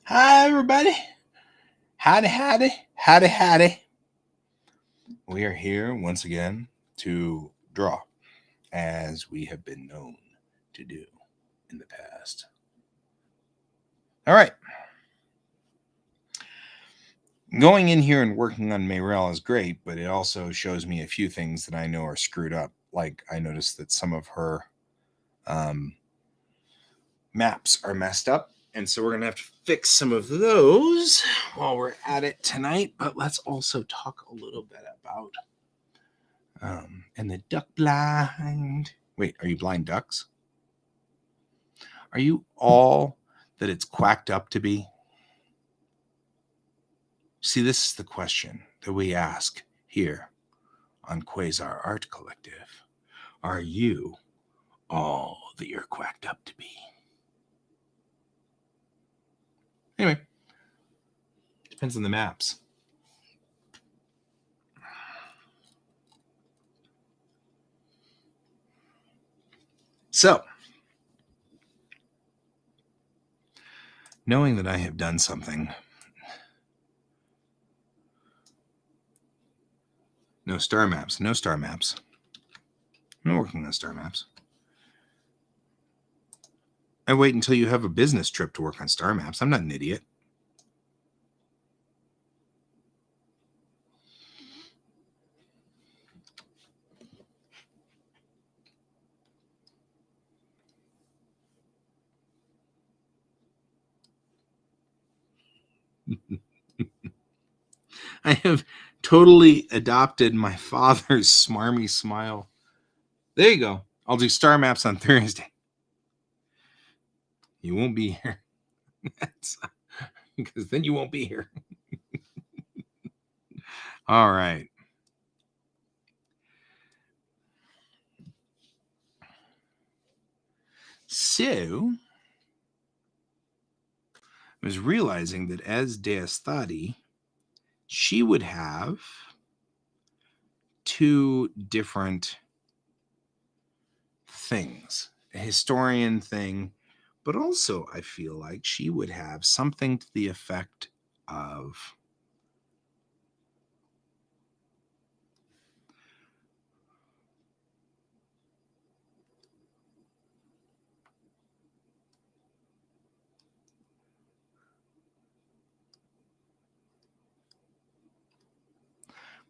Hi, everybody. Howdy, howdy, howdy, howdy. We are here once again to draw as we have been known to do in the past. All right. Going in here and working on Mayrel is great, but it also shows me a few things that I know are screwed up. Like I noticed that some of her maps are messed up. And so we're going to have to fix some of those while we're at it tonight. But let's also talk a little bit about and the duck blind. Wait, are you blind ducks? Are you all that it's quacked up to be? See, this is the question that we ask here on Quasar Art Collective. Are you all that you're quacked up to be? Anyway, depends on the maps. So, knowing that I have done something, no star maps. I'm not working on star maps. I wait until you have a business trip to work on star maps. I'm not an idiot. I have totally adopted my father's smarmy smile. There you go. I'll do star maps on Thursday. You won't be here. Because then you won't be here. All right. So I was realizing that as Deastati, she would have two different things, a historian thing, but also I feel like she would have something to the effect of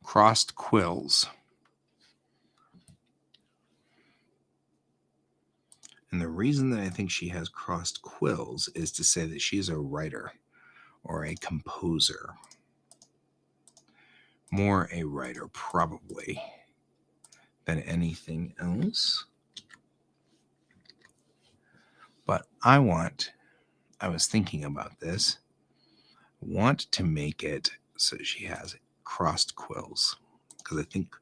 crossed quills. And the reason that I think she has crossed quills is to say that she's a writer or a composer. More a writer, probably, than anything else. But I was thinking about this, want to make it so she has crossed quills. Because I think,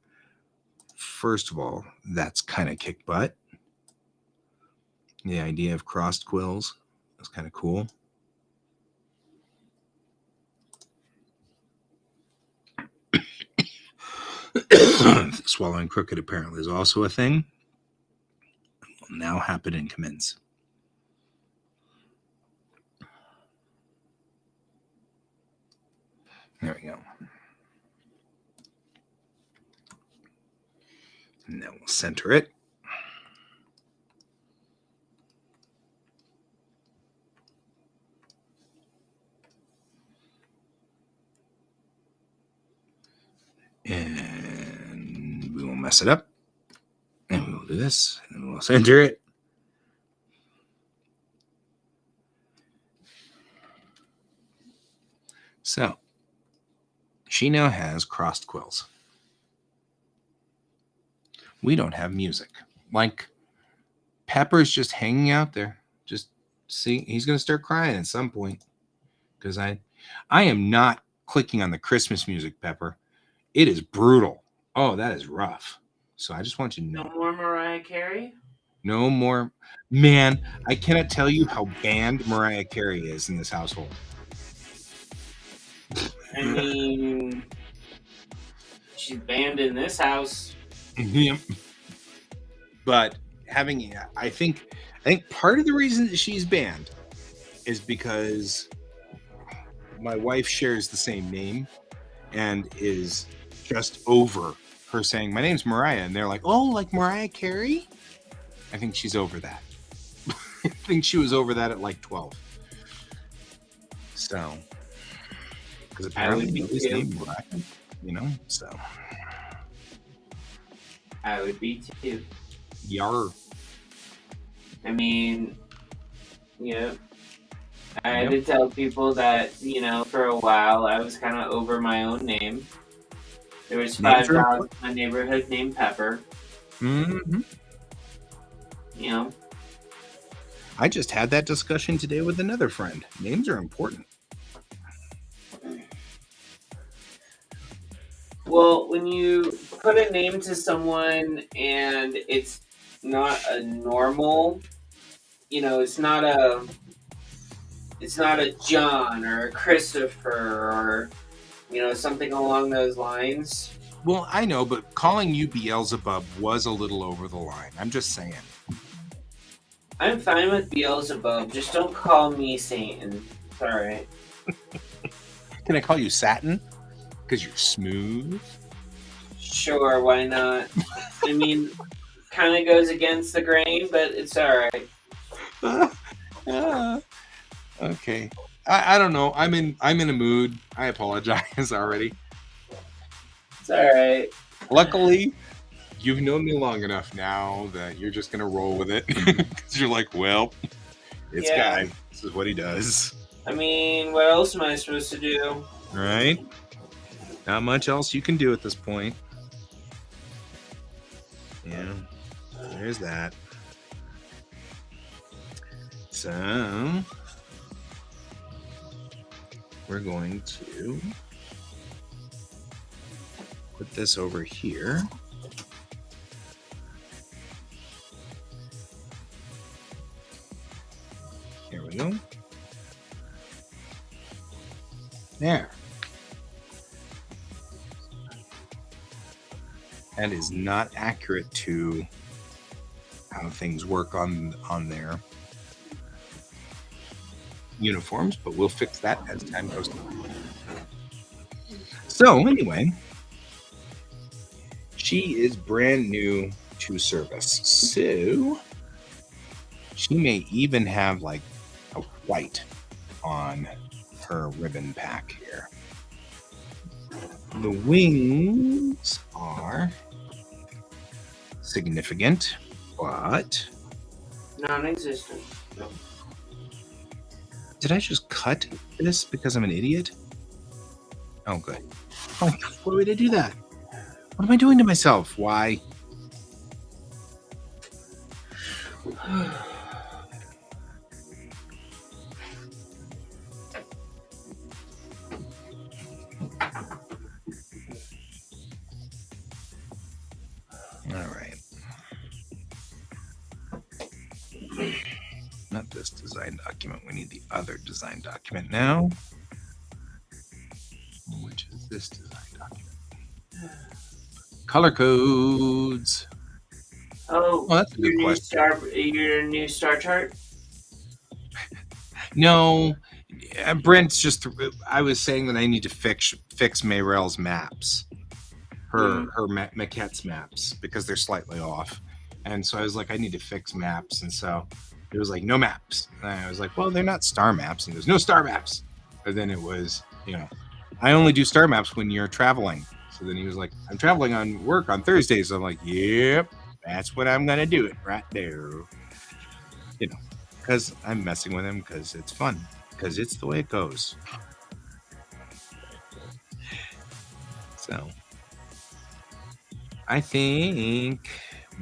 first of all, that's kind of kick butt. The idea of crossed quills is kind of cool. Swallowing crooked apparently is also a thing. It will now happen and commence. There we go. And then we'll center it. And we will mess it up. And we will do this. And we'll center it. So, she now has crossed quills. We don't have music. Like, Pepper's just hanging out there. Just see, he's going to start crying at some point. Because I am not clicking on the Christmas music, Pepper. It is brutal. Oh, that is rough. So I just want you to know. No more Mariah Carey? No more. Man, I cannot tell you how banned Mariah Carey is in this household. I mean, she's banned in this house. Yep. But I think part of the reason that she's banned is because my wife shares the same name and is just over her saying, "My name's Mariah," and they're like, "Oh, like Mariah Carey?" I think she's over that. I think she was over that at like 12. So, because apparently would be nobody's too. named Mariah, you know. So, I would be too. yar. I mean, yeah. I had Yep. to tell people that, for a while I was kind of over my own name. There was Names 5 are dogs important. in my neighborhood named Pepper. Mm-hmm. You know, I just had that discussion today with another friend. Names are important. well, when you put a name to someone and it's not a normal, it's not a John or a Christopher or something along those lines. Well, I know, but calling you Beelzebub was a little over the line. I'm just saying. I'm fine with Beelzebub. Just don't call me Satan. It's all right. Can I call you Satin? Because you're smooth. Sure, why not? I mean, kind of goes against the grain, but it's all right. Okay. I don't know. I'm in a mood. I apologize already. It's all right. Luckily, you've known me long enough now that you're just gonna roll with it. Because you're like, well, it's Yeah. Guy. This is what he does. I mean, what else am I supposed to do? Right? Not much else you can do at this point. Yeah. There's that. So we're going to put this over here. Here we go. There. That is not accurate to how things work on their uniforms, but we'll fix that as time goes on. So anyway, she is brand new to service. So she may even have like a white on her ribbon pack here. The wings are significant, but Non-existent. No. did I just cut this because I'm an idiot? Oh, good. Oh, why would I do that? What am I doing to myself? Why? All right. Not this design document. We need the other design document now. Which is this design document? Color codes. Oh, Well, that's a good question. Your new star chart. No, Brent's just. I was saying that I need to fix Mayrell's maps, her maquette's maps, because they're slightly off, and so I was like, I need to fix maps, and so it was like no maps, and I was like, well, they're not star maps, and there's no star maps, and then it was, I only do star maps when you're traveling. So then he was like, I'm traveling on work on Thursdays. So I'm like, yep, that's what I'm gonna do it right there. Because I'm messing with him because it's fun. Because it's the way it goes. So I think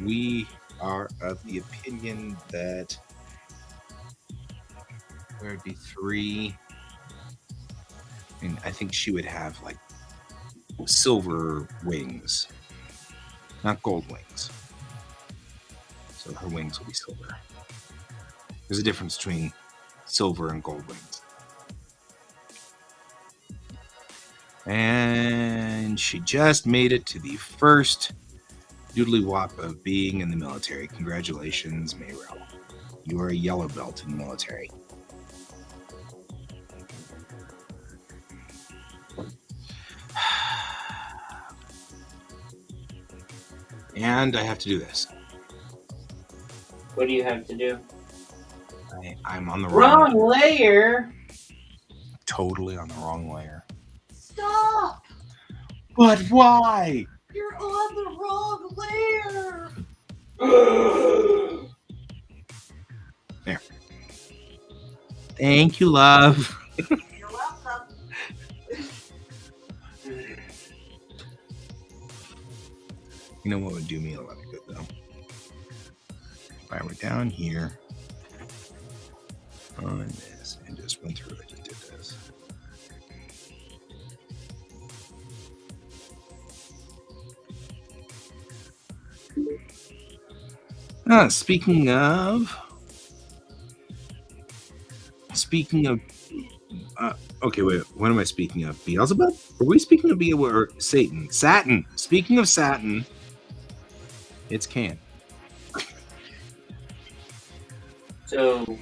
we are of the opinion that there would be 3. And I think she would have like silver wings, not gold wings. So her wings will be silver. There's a difference between silver and gold wings. And she just made it to the first doodly wop of being in the military. Congratulations, Mayrell. You are a yellow belt in the military. And I have to do this. What do you have to do? I'm on the Wrong layer. Totally on the wrong layer. Stop! But why? You're on the wrong layer. There. Thank you, love. You're welcome. You know what would do me a lot of good, though? If I were down here on this and just went through it and did this. Speaking of, okay, wait, what am I speaking of? Beelzebub? Are we speaking of Beelzebub or Satan? Satin. Speaking of Satin, it's Can. So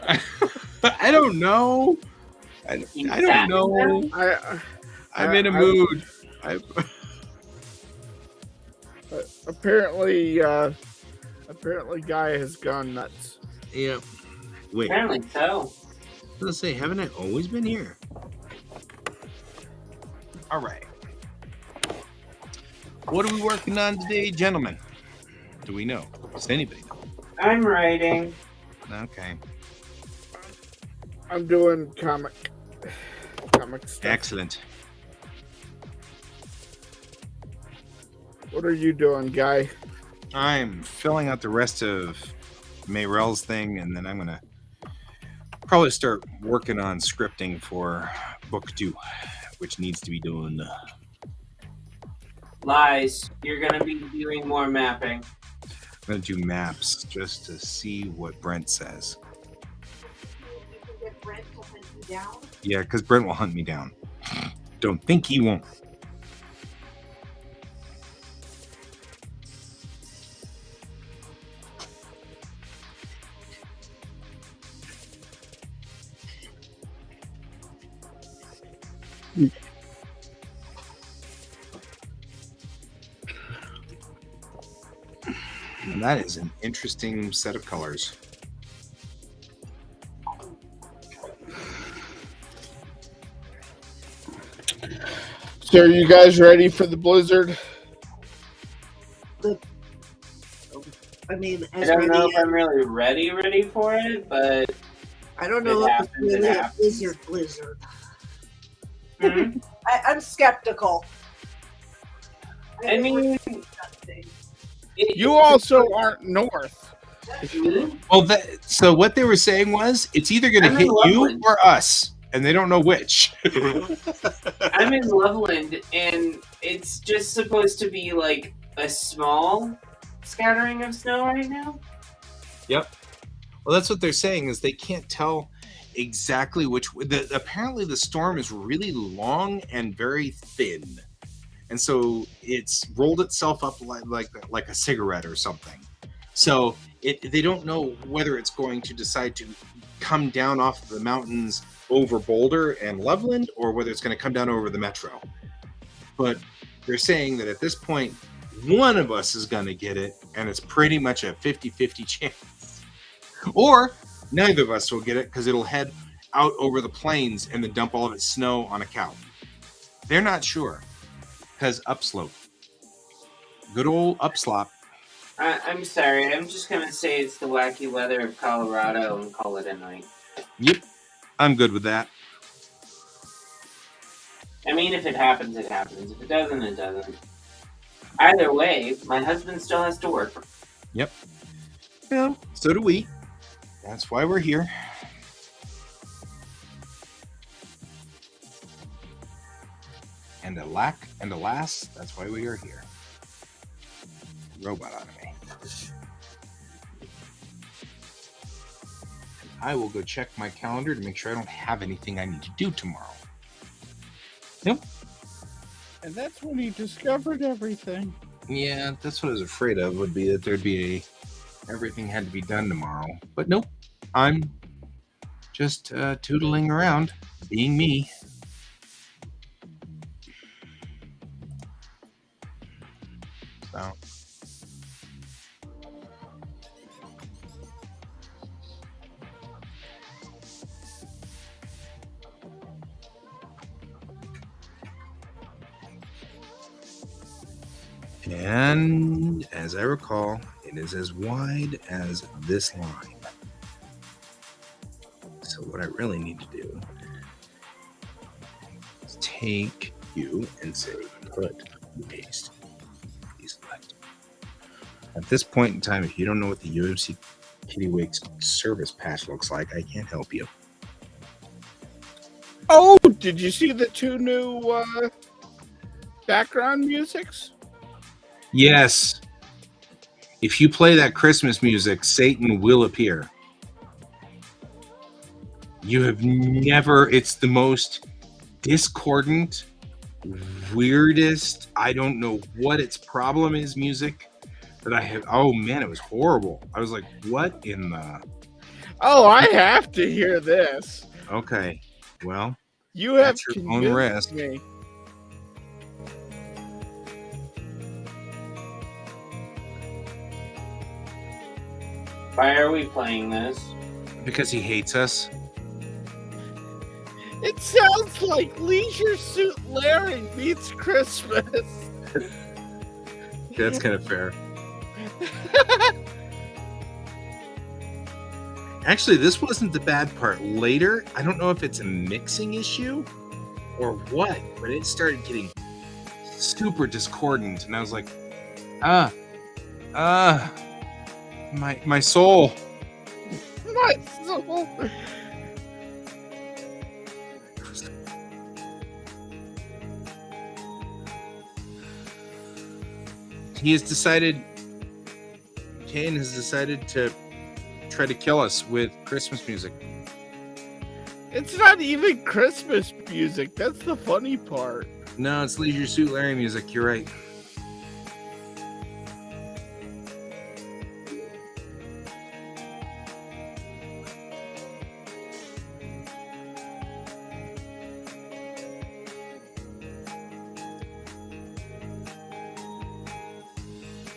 I don't know. I don't know. I'm in a mood. Apparently, Guy has gone nuts. Yeah. Wait. apparently so. I was gonna say, haven't I always been here? All right. What are we working on today, gentlemen? Do we know? Does anybody know? I'm writing. Okay. I'm doing comic stuff. Excellent. What are you doing, Guy? I'm filling out the rest of Mayrell's thing, and then I'm gonna probably start working on scripting for book 2, which needs to be done. Lies. You're gonna be doing more mapping. I'm gonna do maps just to see what Brent says. You can get Brent to hunt you down. Yeah, because Brent will hunt me down. Don't think he won't. And that is an interesting set of colors. So, are you guys ready for the blizzard? I mean, I as don't know ready if I'm really ready for it, but I don't know it if it's happens, it really a happens. blizzard. Mhm. I'm skeptical. I mean, You also aren't north. Well, so what they were saying was, it's either going to I'm in hit you Loveland. or us, and they don't know which. I'm in Loveland, and it's just supposed to be like a small scattering of snow right now. Yep. Well, that's what they're saying, is they can't tell exactly which. Apparently, the storm is really long and very thin, and so it's rolled itself up like a cigarette or something. So they don't know whether it's going to decide to come down off the mountains over Boulder and Loveland, or whether it's going to come down over the metro. But they're saying that at this point, one of us is going to get it, and it's pretty much a 50-50 chance. Or neither of us will get it, because it'll head out over the plains and then dump all of its snow on a cow. They're not sure, because upslope. Good old upslop. I'm sorry, I'm just gonna say it's the wacky weather of Colorado and call it a night. Yep, I'm good with that. I mean, if it happens, it happens. If it doesn't, it doesn't. Either way, my husband still has to work. Yep. Yeah, so do we. That's why we're here. And alas, that's why we are here. Robot anime. And I will go check my calendar to make sure I don't have anything I need to do tomorrow. Nope. And that's when he discovered everything. Yeah, that's what I was afraid of, would be that there'd be everything had to be done tomorrow. But nope, I'm just tootling around, being me. So, And as I recall, it is as wide as this line. So what I really need to do is take you and say, put, paste, select. At this point in time, if you don't know what the UMC Kittywake's service patch looks like, I can't help you. Oh, did you see the 2 new background musics? Yes. If you play that Christmas music, Satan will appear. You have never, it's the most discordant, weirdest, I don't know what its problem is, music that I have. Oh man, it was horrible. I was like, what in the? Oh, I have to hear this. Okay, well, You have that's your own risk. me. Why are we playing this? Because he hates us. It sounds like Leisure Suit Larry meets Christmas. That's kind of fair. Actually, this wasn't the bad part. Later, I don't know if it's a mixing issue or what, but it started getting super discordant, and I was like, my soul. My soul. He has decided, Kane has decided to try to kill us with Christmas music. It's not even Christmas music. That's the funny part. No, it's Leisure Suit Larry music. You're right.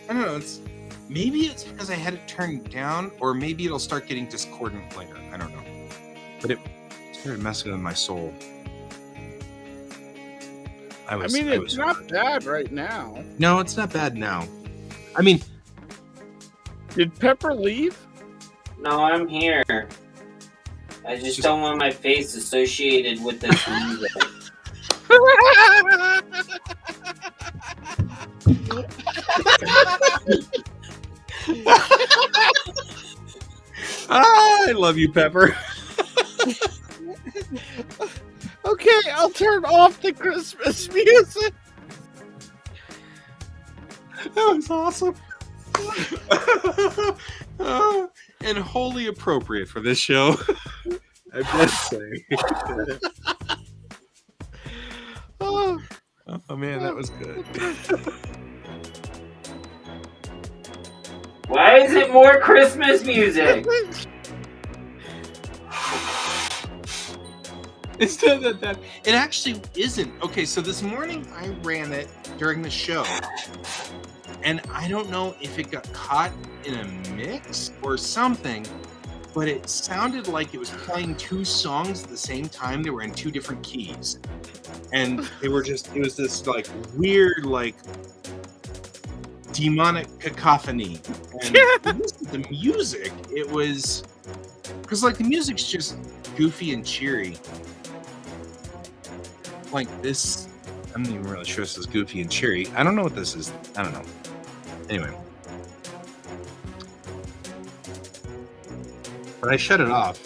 I don't know. Maybe it's because I had it turned down, or maybe it'll start getting discordant later. I don't know. But it started messing with my soul. It's not bad right now. No, it's not bad now. I mean, did Pepper leave? No, I'm here. I just don't want my face associated with this music. I love you, Pepper. Okay, I'll turn off the Christmas music. That was awesome. And wholly appropriate for this show. I must say. Oh man, that was good. Why is it more Christmas music? Instead of that, it actually isn't. Okay, so this morning I ran it during the show, and I don't know if it got caught in a mix or something, but it sounded like it was playing 2 songs at the same time. They were in 2 different keys, and it was this like weird, like demonic cacophony. And the music, it was because like the music's just goofy and cheery. Like this, I'm not even really sure this is goofy and cheery. I don't know what this is. I don't know. Anyway. But I shut it off.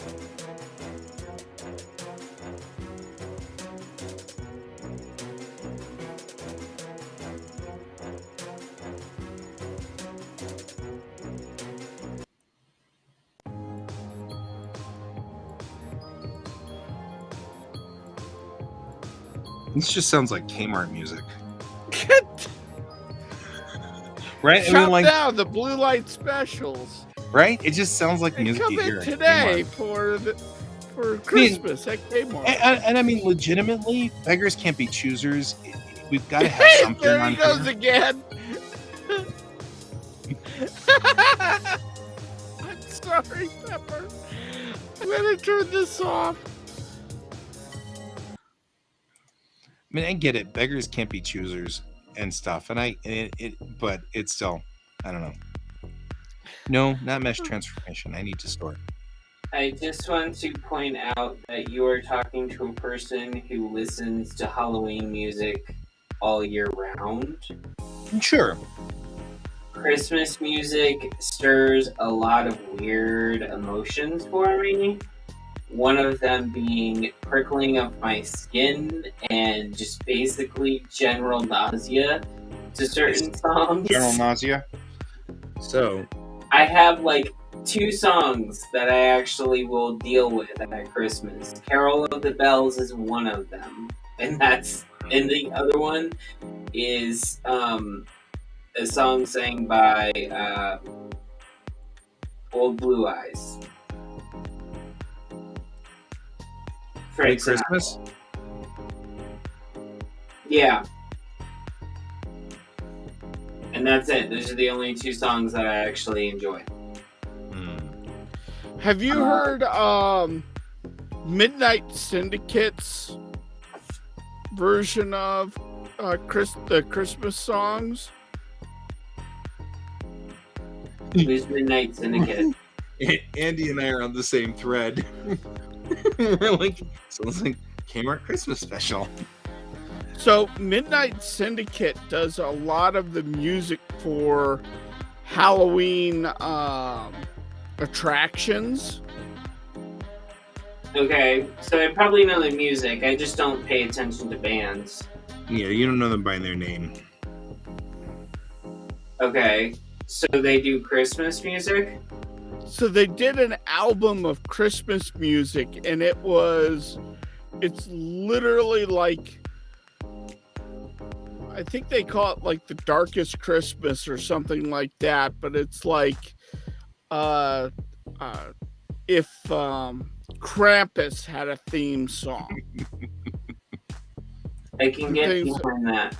This just sounds like Kmart music. Right? Shut down the blue light specials. Right? It just sounds like They music come you hear in today for Christmas at Kmart. And I mean, legitimately, beggars can't be choosers. We've got to have something there on he goes here. again. I'm sorry, Pepper. I'm gonna turn this off. I mean, I get it. Beggars can't be choosers. and stuff. And but it's still, I don't know. No, not mesh transformation. I need to store it. I just want to point out that you are talking to a person who listens to Halloween music all year round. Sure. Christmas music stirs a lot of weird emotions for me. One of them being prickling of my skin and just basically general nausea to certain songs. General nausea. So I have like 2 songs that I actually will deal with at Christmas. Carol of the Bells is one of them, and the other one is a song sang by Old Blue Eyes. White Christmas. Yeah. And that's it. Those are the only 2 songs that I actually enjoy. Have you heard Midnight Syndicate's version of the Christmas songs? Who's Midnight Syndicate? Andy and I are on the same thread. We're like, sounds like Kmart Christmas special. So Midnight Syndicate does a lot of the music for Halloween attractions. Okay, so I probably know the music. I just don't pay attention to bands. Yeah, you don't know them by their name. Okay, so they do Christmas music? So they did an album of Christmas music, and it's literally like, I think they call it like the Darkest Christmas or something like that, but it's like if Krampus had a theme song. I can get behind that.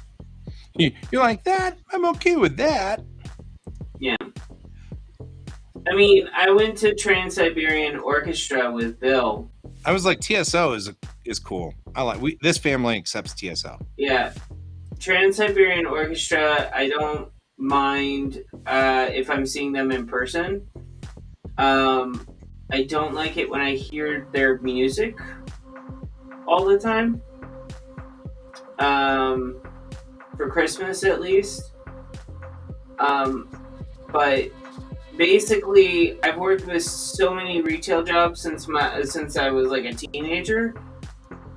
You're like, that? I'm okay with that. Yeah. I mean, I went to Trans-Siberian Orchestra with Bill. I was like, TSO is cool. This family accepts TSO. Yeah. Trans-Siberian Orchestra, I don't mind if I'm seeing them in person. I don't like it when I hear their music all the time. For Christmas, at least. But basically, I've worked with so many retail jobs since I was like a teenager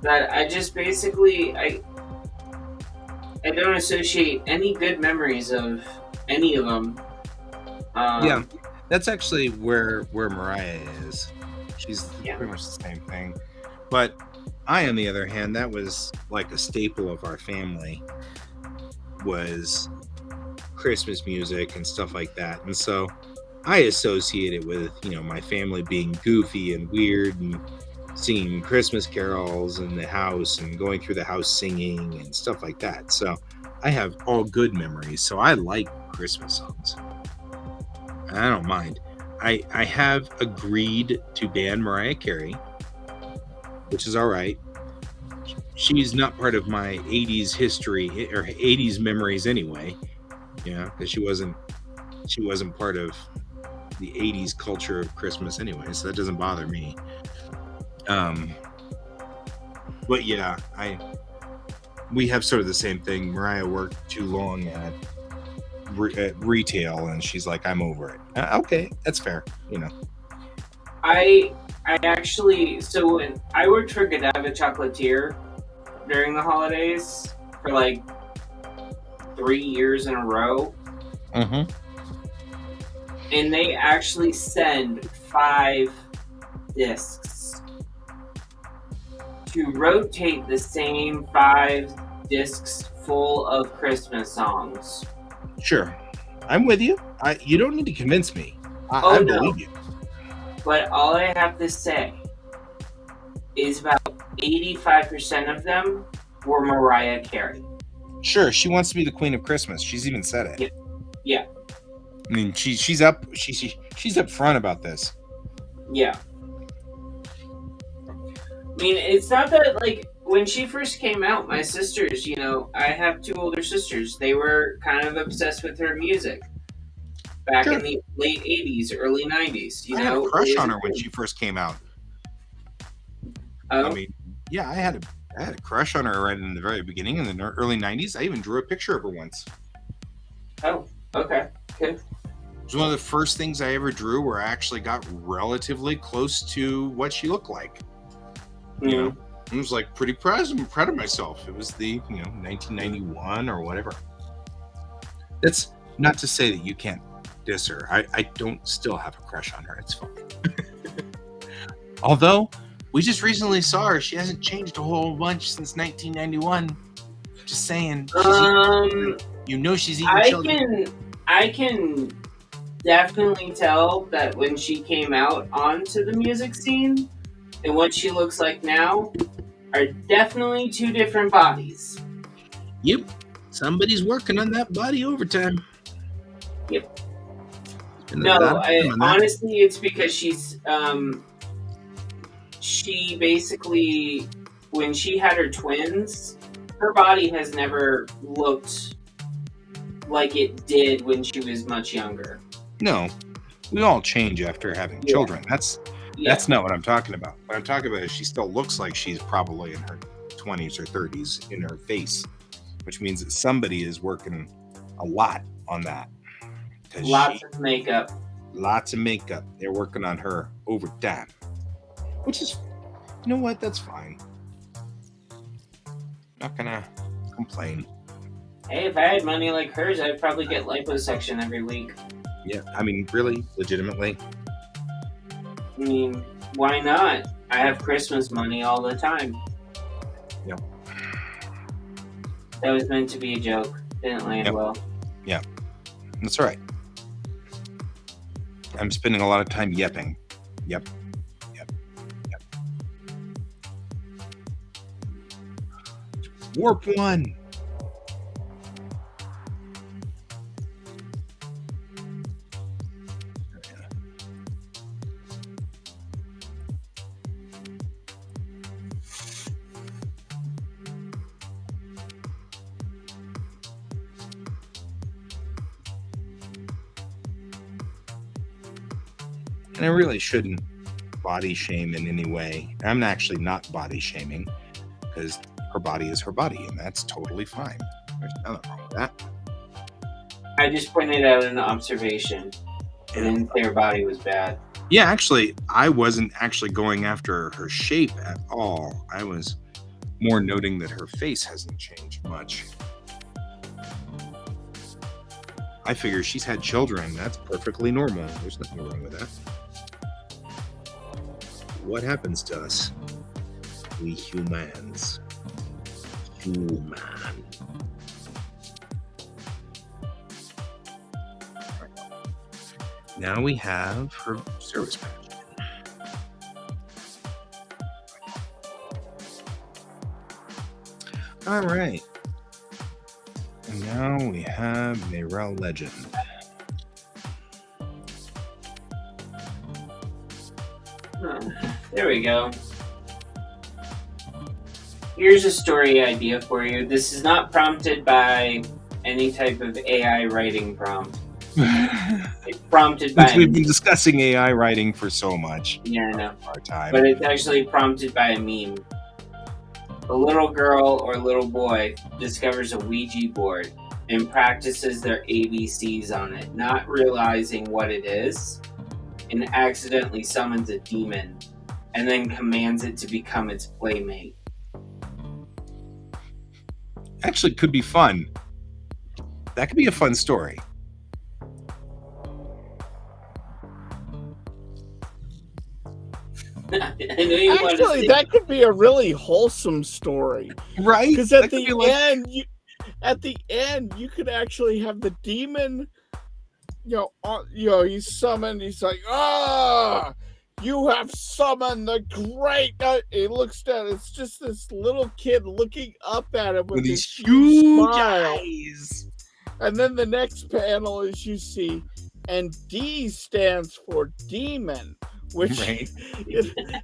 that I just basically I don't associate any good memories of any of them. Yeah, that's actually where Mariah is. She's pretty much the same thing. But I, on the other hand, that was like a staple of our family, was Christmas music and stuff like that. And so I associate it with, my family being goofy and weird and singing Christmas carols in the house and going through the house singing and stuff like that. So I have all good memories. So I like Christmas songs. I don't mind. I have agreed to ban Mariah Carey, which is all right. She's not part of my 80s history or 80s memories anyway. Because she wasn't part of the 80s culture of Christmas anyway, so that doesn't bother me. But yeah, we have sort of the same thing. Mariah worked too long at retail, and she's like, I'm over it. Okay, that's fair. I actually, so when I worked for Godiva Chocolatier during the holidays for like 3 years in a row. Mm-hmm. And they actually send 5 discs to rotate the same 5 discs full of Christmas songs. Sure. I'm with you. You don't need to convince me. I believe you. But all I have to say is about 85% of them were Mariah Carey. Sure, she wants to be the queen of Christmas. She's even said it. Yeah. I mean, she's up front about this. Yeah. I mean, it's not that, like, when she first came out, my sisters, I have two older sisters. They were kind of obsessed with her music back Sure. in the late '80s, early '90s. I had a crush it was on a her when thing. she first came out. Oh, I mean, yeah, I had a crush on her right in the very beginning in the early '90s. I even drew a picture of her once. oh, okay, good. It was one of the first things I ever drew where I actually got relatively close to what she looked like. You know, I was like pretty proud. I'm proud of myself. It was the 1991 or whatever. That's not to say that you can't diss her. I don't still have a crush on her. It's fine. Although we just recently saw her, she hasn't changed a whole bunch since 1991. Just saying. She's eating children. I can definitely tell that when she came out onto the music scene and what she looks like now are definitely two different bodies. Yep. Somebody's working on that body overtime. Yep. No, honestly, it's because she basically, when she had her twins, her body has never looked like it did when she was much younger. No, we all change after having children. That's not what I'm talking about. What I'm talking about is she still looks like she's probably in her 20s or 30s in her face, which means that somebody is working a lot on that. Lots of makeup. They're working on her overtime, which is, you know what? That's fine. Not gonna complain. Hey, if I had money like hers, I'd probably get liposuction every week. Yeah, I mean, really, legitimately. I mean, why not? I have Christmas money all the time. Yep. That was meant to be a joke. Didn't land well. Yeah, that's all right. I'm spending a lot of time yepping. Yep. Warp 1. And I really shouldn't body shame in any way. I'm actually not body shaming because her body is her body, and that's totally fine. There's nothing wrong with that. I just pointed out an observation. I didn't say her body was bad. Yeah, actually, I wasn't actually going after her shape at all. I was more noting that her face hasn't changed much. I figure she's had children. That's perfectly normal. There's nothing wrong with that. What happens to us? We humans. Human. Now we have her service badge. All right. And now we have Mayrel Legend. There we go. Here's a story idea for you. This is not prompted by any type of AI writing prompt. It's prompted by... We've been discussing AI writing for so much. Yeah, I know. Our time. But it's actually prompted by a meme. A little girl or little boy discovers a Ouija board and practices their ABCs on it, not realizing what it is, and accidentally summons a demon, and then commands it to become its playmate. Actually, could be fun. That could be a fun story. I know you want to Actually, say that could be a really wholesome story, Right? because at That could the be like- end, you could actually have the demon. He's summoned. He's like, you have summoned the great. He looks down. It's just this little kid looking up at him with with this these huge smile. eyes. And then the next panel is you see, and D stands for demon, which Right.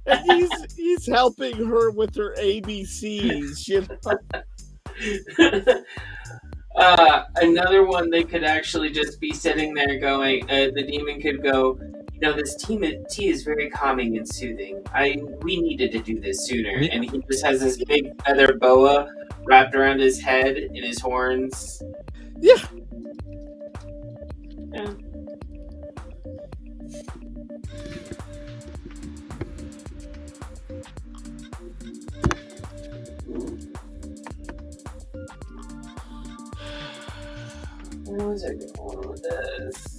and he's helping her with her ABCs, you know. Another one they could actually just be sitting there going, the demon could go, this tea is very calming and soothing. We needed to do this sooner. Yeah. And he just has this big feather boa wrapped around his head and his horns. Yeah. Yeah. Where was I going with this?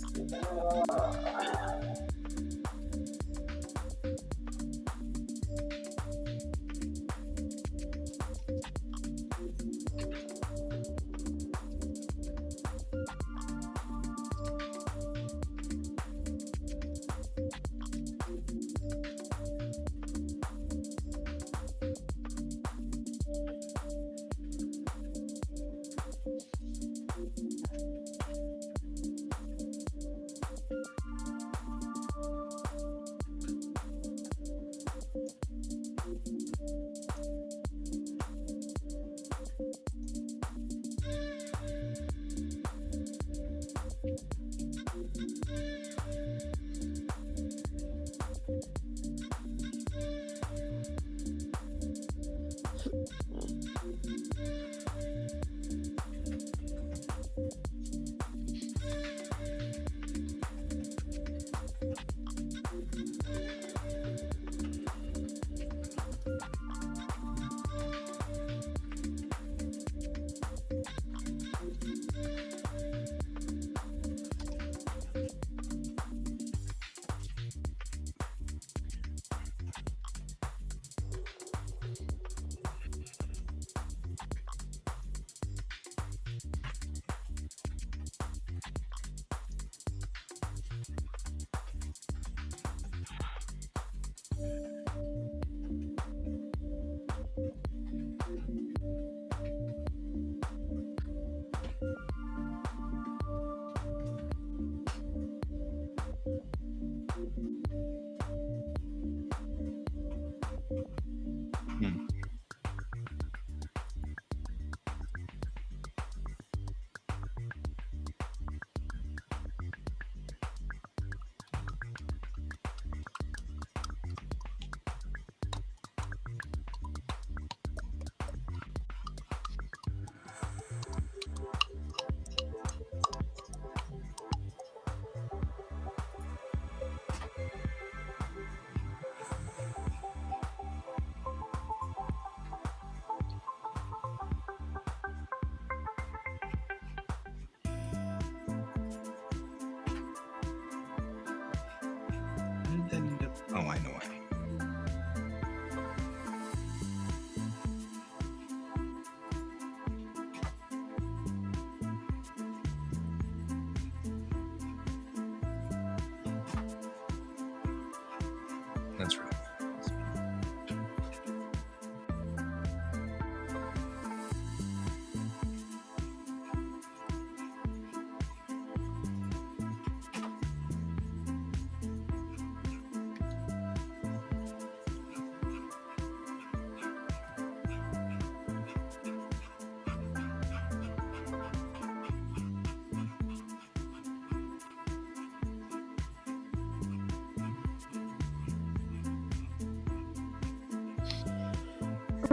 Oh, I know why. That's right.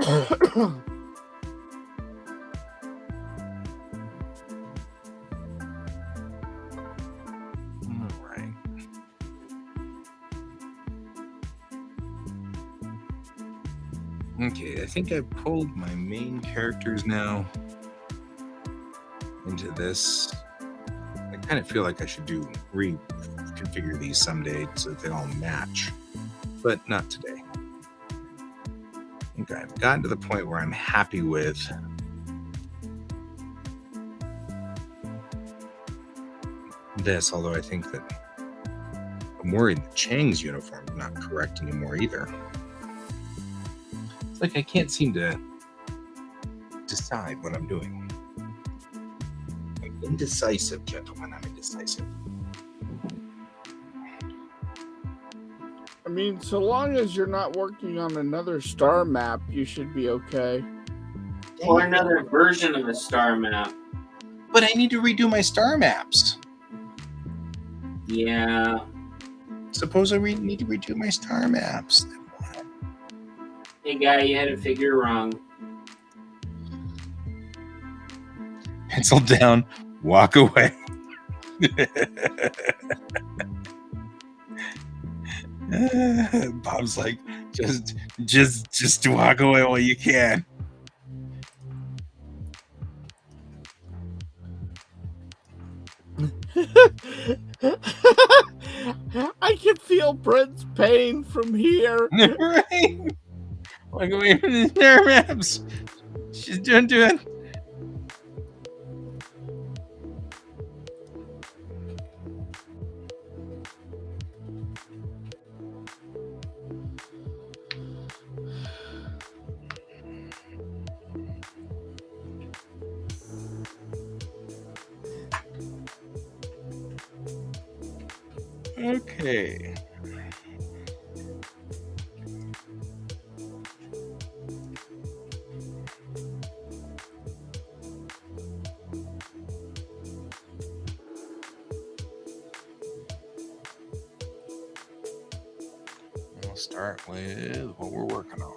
All right. Okay, I think I pulled my main characters now into this. I kind of feel like I should reconfigure these someday so that they all match, but not today. Okay, I've gotten to the point where I'm happy with this, although I think that I'm worried that Chang's uniform is not correct anymore either. It's like I can't seem to decide what I'm doing. I'm indecisive, gentlemen. I'm indecisive. mean, so long as you're not working on another star map, you should be okay. Or another version of a star map. But I need to redo my star maps. Yeah. Suppose I need to redo my star maps. Hey, guy, you had a figure wrong. Pencil down, walk away. Bob's like, just walk away while you can. I can feel Brent's pain from here. Right? Walk away from the star maps. She's doing it. Okay. We'll start with what we're working on.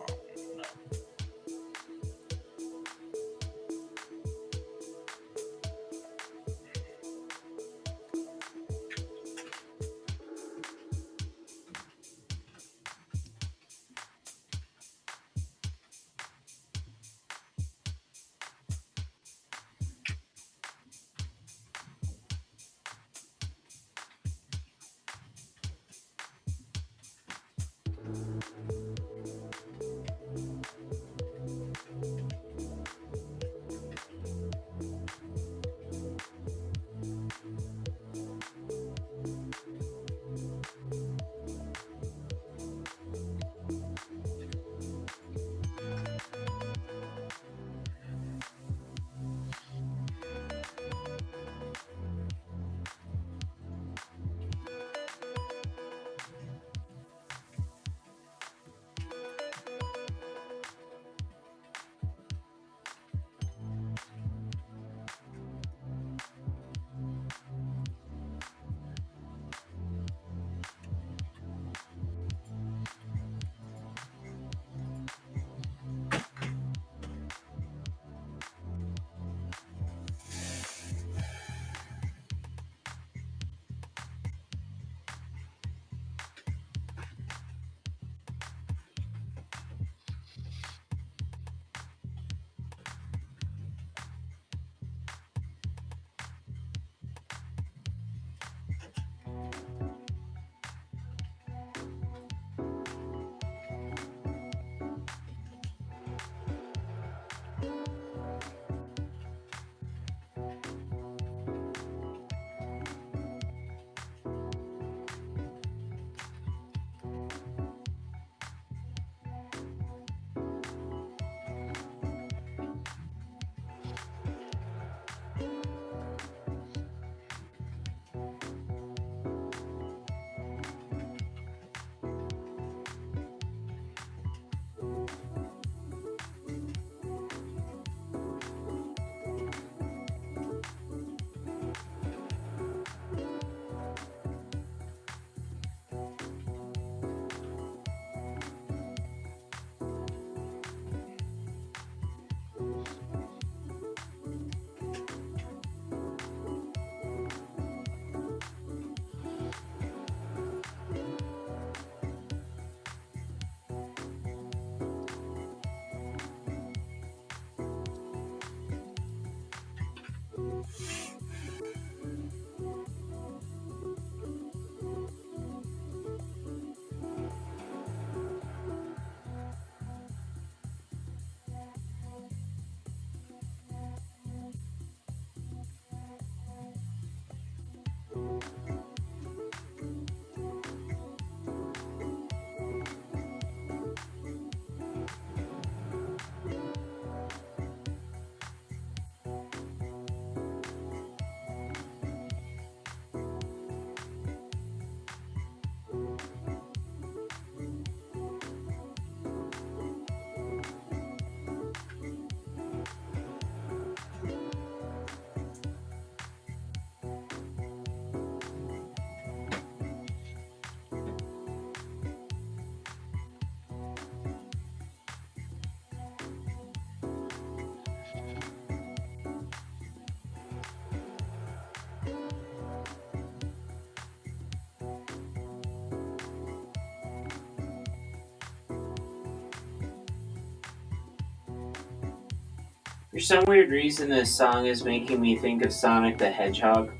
For some weird reason, this song is making me think of Sonic the Hedgehog.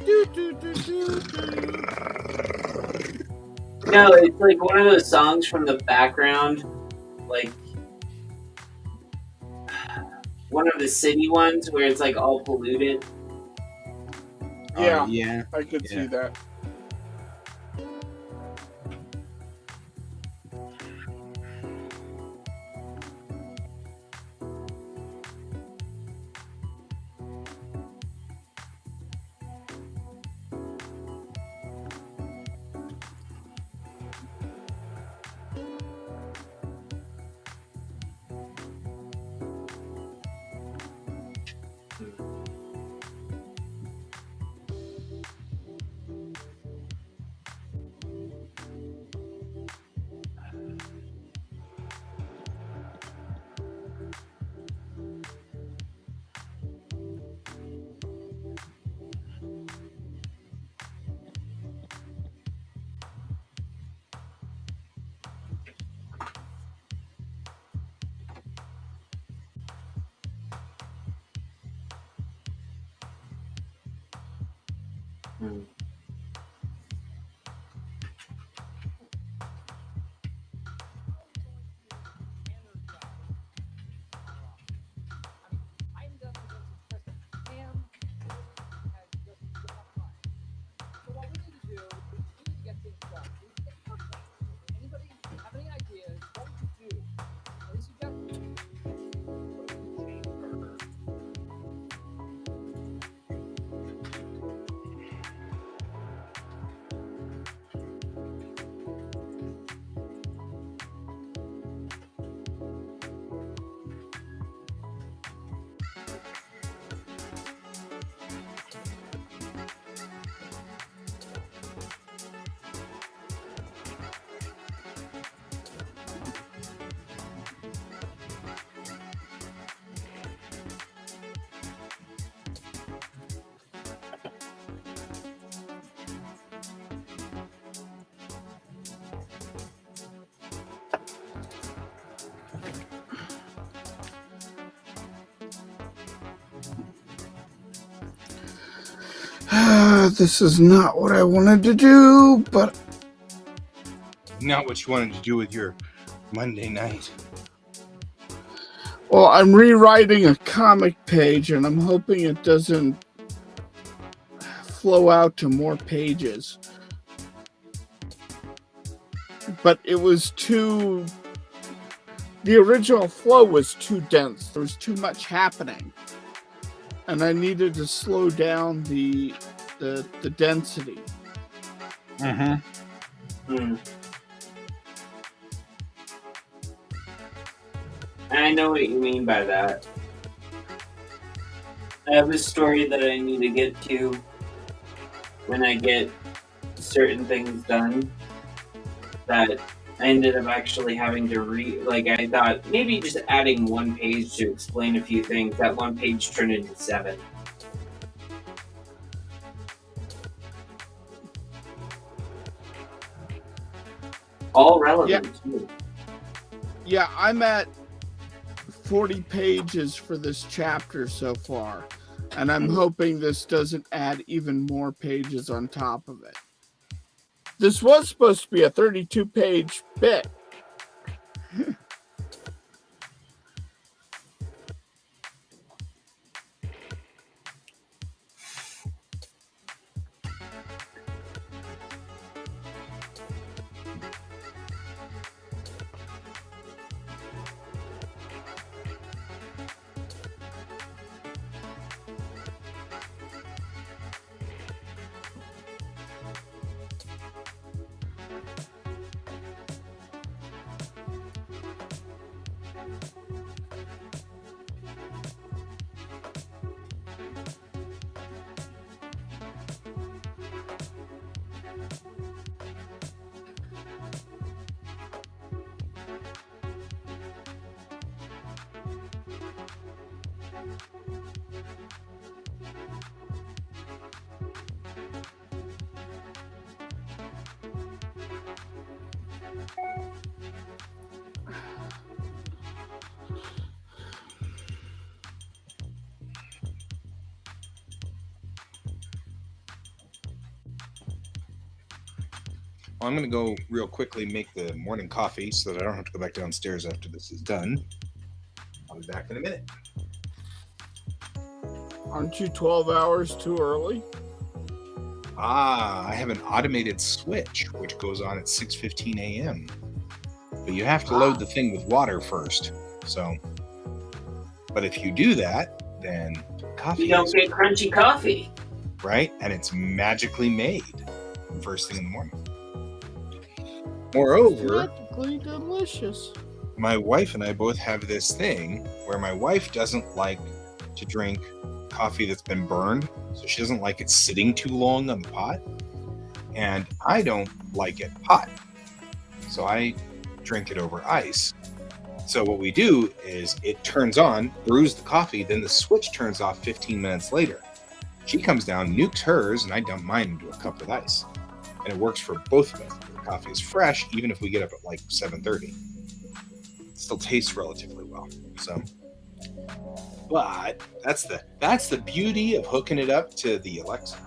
Do, do, do, do, do. No, it's like one of those songs from the background, like one of the city ones where it's like all polluted. Yeah, Yeah. I could see that. Hmm. This is not what I wanted to do, but Not what you wanted to do with your Monday night. well, I'm rewriting a comic page and I'm hoping it doesn't flow out to more pages. But it was too. The original flow was too dense. There was too much happening. And I needed to slow down the density. Mm-hmm. Hmm. I know what you mean by that. I have a story that I need to get to when I get certain things done that I ended up actually having to read. Like, I thought maybe just adding one page to explain a few things. That one page turned into 7. All relevant, too. Yeah, I'm at 40 pages for this chapter so far. And I'm hoping this doesn't add even more pages on top of it. This was supposed to be a 32-page bit. Well, I'm going to go real quickly make the morning coffee so that I don't have to go back downstairs after this is done. I'll be back in a minute. Aren't you 12 hours too early? I have an automated switch which goes on at 6:15 a.m. But you have to load the thing with water first. So, but if you do that, then coffee You don't is get crunchy coffee. right, and it's magically made first thing in the morning. Moreover, Practically delicious. my wife and I both have this thing where my wife doesn't like to drink coffee that's been burned, so she doesn't like it sitting too long on the pot, and I don't like it hot, so I drink it over ice. So what we do is it turns on, brews the coffee, then the switch turns off 15 minutes later. She comes down, nukes hers, and I dump mine into a cup with ice, and it works for both of us. The coffee is fresh, even if we get up at like 7:30. It still tastes relatively well. So, but that's the beauty of hooking it up to the Alexa.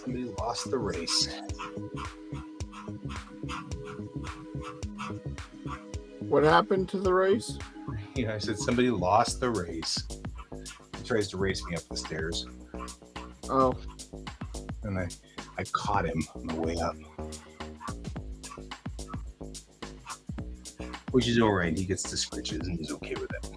Somebody lost the race. What happened to the race? I said somebody lost the race. He tries to race me up the stairs, Oh, and I caught him on the way up. Which is all right. He gets the scritches and he's okay with it.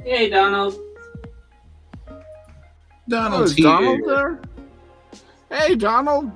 Hey, Donald. Donald's is here. Donald there? Hey, Donald.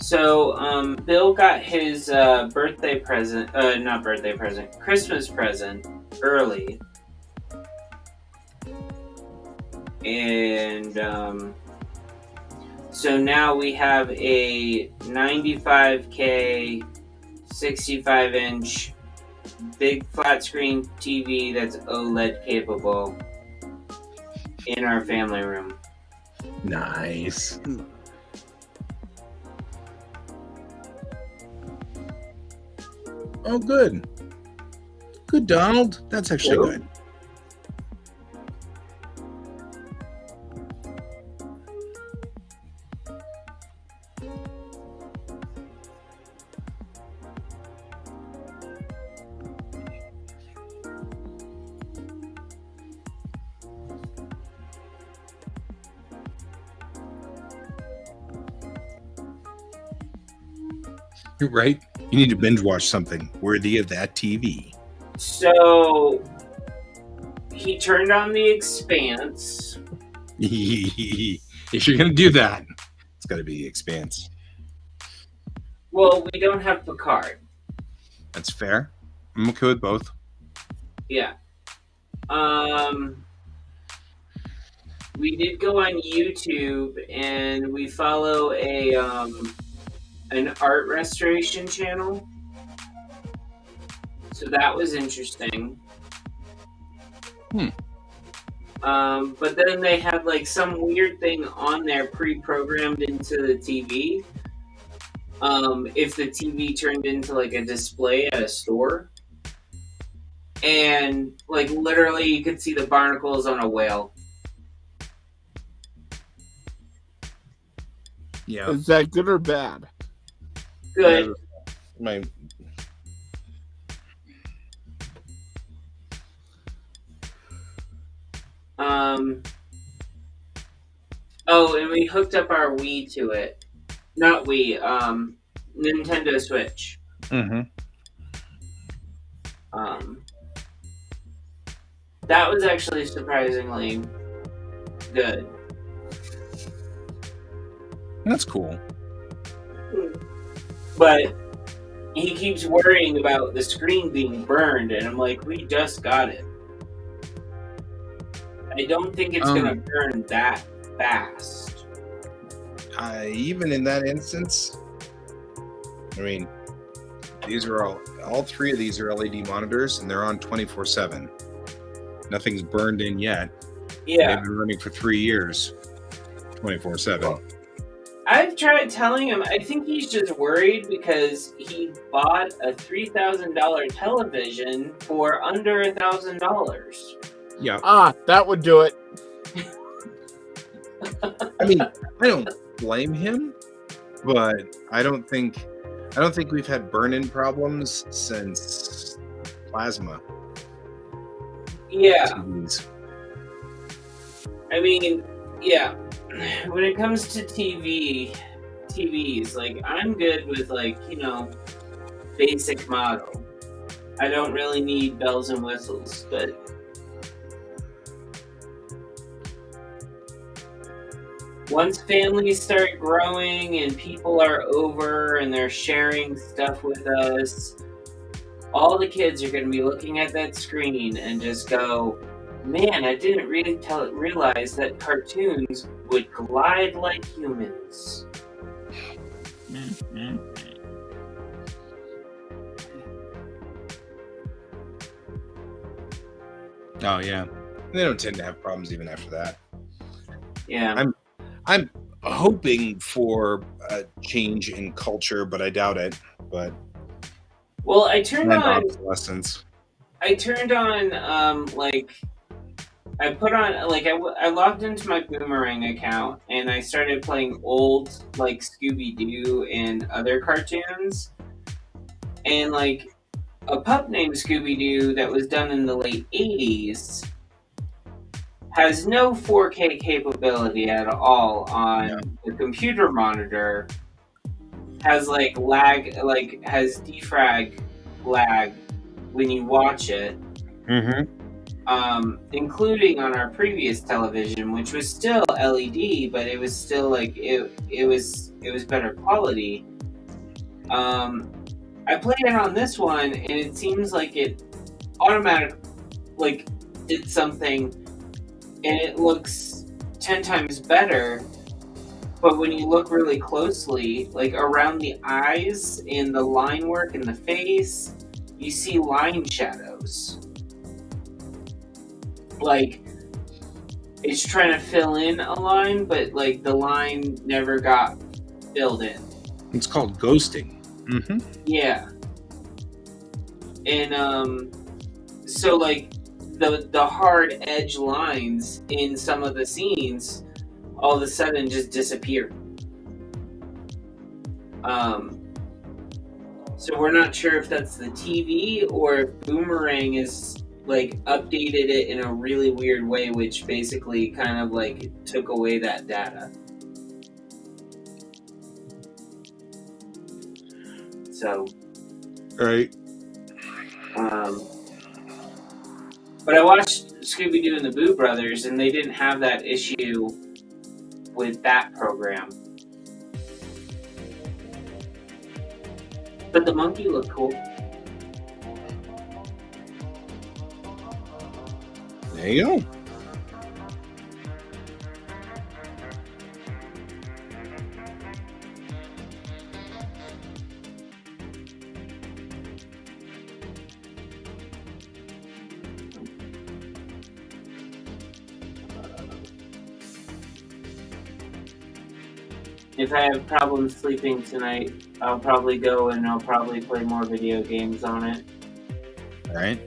So, Bill got his birthday present, not birthday present, Christmas present early. And so now we have a 95K, 65-inch, big flat screen TV that's OLED capable in our family room. Nice. Oh, good. Good, Donald. That's actually good. You're right. You need to binge watch something worthy of that TV. So he turned on The Expanse. If you're going to do that, it's got to be Expanse. Well, we don't have Picard. That's fair. I'm okay with both. Yeah. We did go on YouTube and we follow an art restoration channel. So that was interesting. But then they had like some weird thing on there pre-programmed into the TV. If the TV turned into like a display at a store, and like literally you could see the barnacles on a whale. Yeah. Is that good or bad? Good. My Oh, and we hooked up our Wii to it. Not Wii. Nintendo Switch. That was actually surprisingly good. That's cool. But he keeps worrying about the screen being burned, and I'm like, we just got it. I don't think it's gonna burn that fast. Even in that instance, I mean, these are all three of these are LED monitors, and they're on 24/7. Nothing's burned in yet. Yeah. They've been running for 3 years, 24/7. I've tried telling him. I think he's just worried because he bought a $3,000 television for under $1,000. Yeah. That would do it. I mean, I don't blame him, but I don't think we've had burn-in problems since plasma. Yeah. TVs. I mean, yeah. When it comes to TVs, like, I'm good with, like, basic model. I don't really need bells and whistles, but once families start growing and people are over and they're sharing stuff with us, all the kids are going to be looking at that screen and just go, man, I didn't really realize that cartoons would glide like humans. Oh yeah, they don't tend to have problems even after that. Yeah, I'm hoping for a change in culture, but I doubt it. But well, I turned on obsolescence. I logged into my Boomerang account and I started playing old like Scooby-Doo and other cartoons, and like a pup named Scooby-Doo that was done in the late 80s has no 4K capability at all on the computer monitor. Has like lag, like has defrag lag when you watch it. Including on our previous television, which was still LED, but it was still like it was better quality. I played it on this one, and it seems like it automatically did something, and it looks 10 times better. But when you look really closely, like around the eyes and the line work in the face, you see line shadows. Like, it's trying to fill in a line, but like the line never got filled in. It's called ghosting. Yeah. And so like the hard edge lines in some of the scenes all of a sudden just disappeared. So we're not sure if that's the TV or if Boomerang is like updated it in a really weird way, which basically kind of like took away that data. So, Right. But I watched Scooby-Doo and the Boo Brothers, and they didn't have that issue with that program. But the monkey looked cool. There you go. If I have problems sleeping tonight, I'll probably go and I'll probably play more video games on it. All right.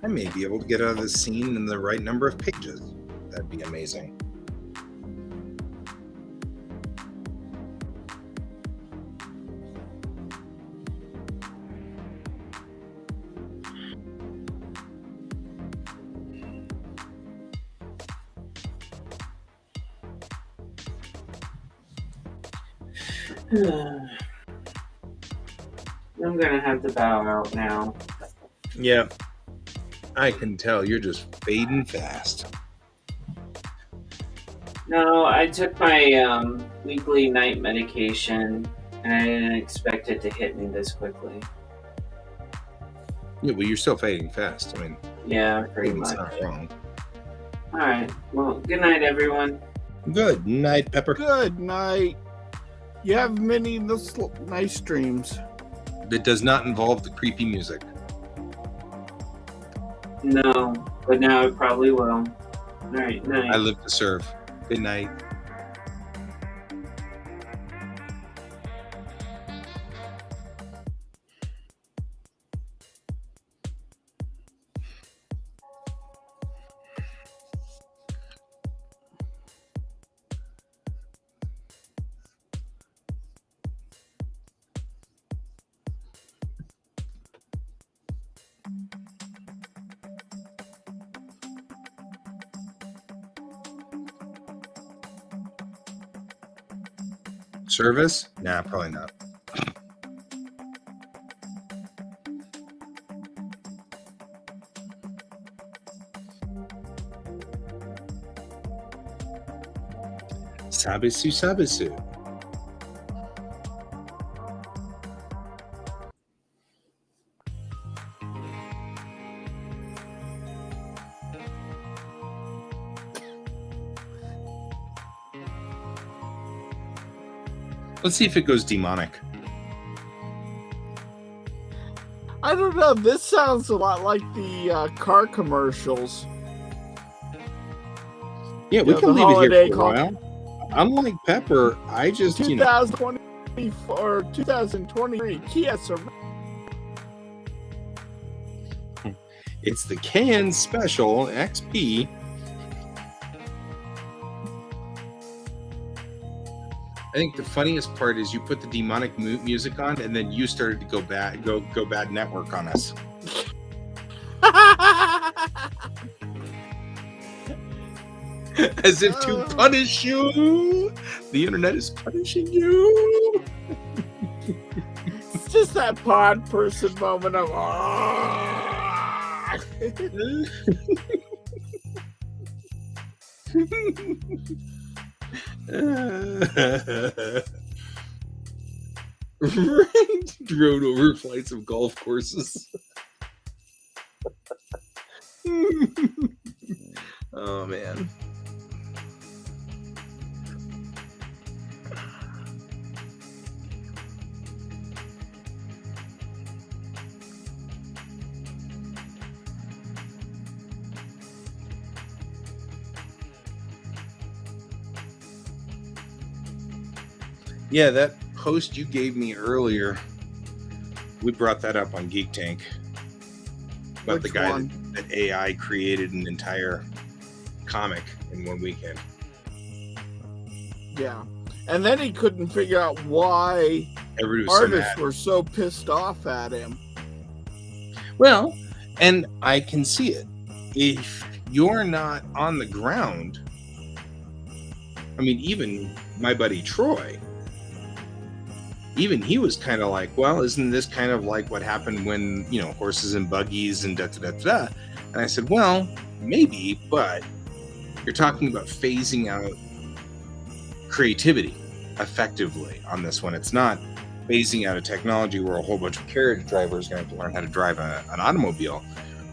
I may be able to get out of this scene in the right number of pages. That'd be amazing. I'm gonna have to bow out now. Yeah. I can tell you're just fading fast. No, I took my weekly night medication, and I didn't expect it to hit me this quickly. Yeah, well, you're still fading fast. I mean, Yeah, pretty it's much. not wrong. All right. Well, good night, everyone. Good night, Pepper. Good night. You have many nice dreams. That does not involve the creepy music. No, but now it probably will. All right, night. I live to serve. Good night. Service? Nah, probably not. Sabisu Sabisu. Let's see if it goes demonic. I don't know. This sounds a lot like the car commercials. Yeah, we Yeah, can the leave it holiday here for a while. Unlike Pepper, I just, 2020 or 2023 Kia Sorento. it's the Can Special XP. I think the funniest part is you put the demonic music on, and then you started to go bad network on us. As if to punish you. The internet is punishing you. It's just that pod person moment of Drone over flights of golf courses. Oh man. Yeah, that post you gave me earlier we brought that up on Geek Tank about the Which guy one? that AI created an entire comic in one weekend. Yeah. And then he couldn't figure out why Everybody was so artists mad. were so pissed off at him. Well, and I can see it. If you're not on the ground, I mean, even my buddy Troy, even he was kind of like, well, isn't this kind of like what happened when, you know, horses and buggies and da-da-da-da? And I said, well, maybe, but you're talking about phasing out creativity effectively on this one. It's not phasing out a technology where a whole bunch of carriage drivers are going to have to learn how to drive an automobile.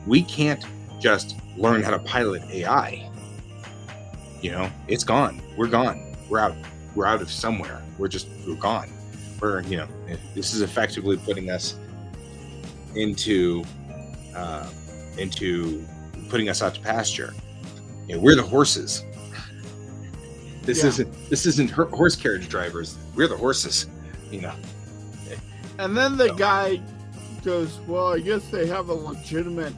We can't just learn how to pilot AI. You know, it's gone. We're gone. We're out. We're out of somewhere. We're gone. We're, you know, this is effectively putting us into putting us out to pasture. You know, we're the horses. This isn't horse carriage drivers. We're the horses. You know. And then the guy goes, well, I guess they have a legitimate,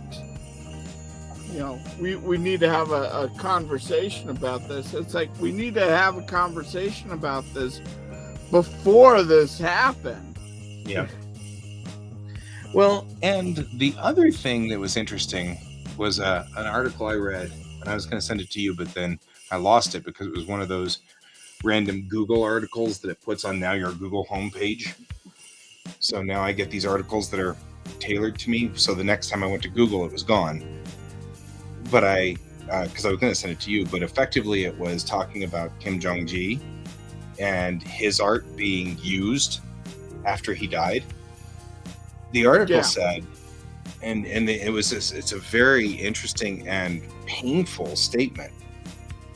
you know, we need to have a conversation about this. It's like, we need to have a conversation about this before this happened. Yeah. Well, and the other thing that was interesting was an article I read, and I was going to send it to you, but then I lost it because it was one of those random Google articles that it puts on now your Google homepage. So now I get these articles that are tailored to me. So the next time I went to Google, it was gone. But because I was going to send it to you, but effectively it was talking about Kim Jong-gi and his art being used after he died. The article said, and it's a very interesting and painful statement,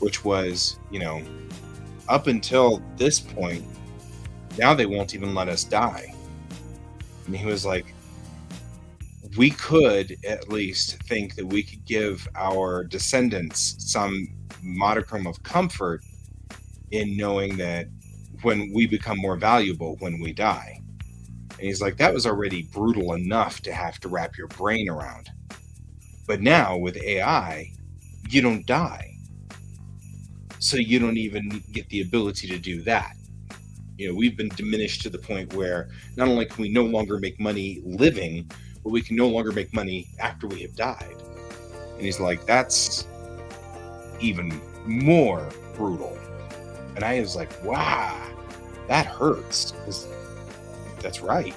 which was, you know, up until this point, now they won't even let us die. And he was like, we could at least think that we could give our descendants some modicum of comfort in knowing that when we become more valuable when we die. And he's like, that was already brutal enough to have to wrap your brain around. But now with AI, you don't die. So you don't even get the ability to do that. You know, we've been diminished to the point where not only can we no longer make money living, but we can no longer make money after we have died. And he's like, that's even more brutal. And I was like, wow, that hurts. 'Cause that's right.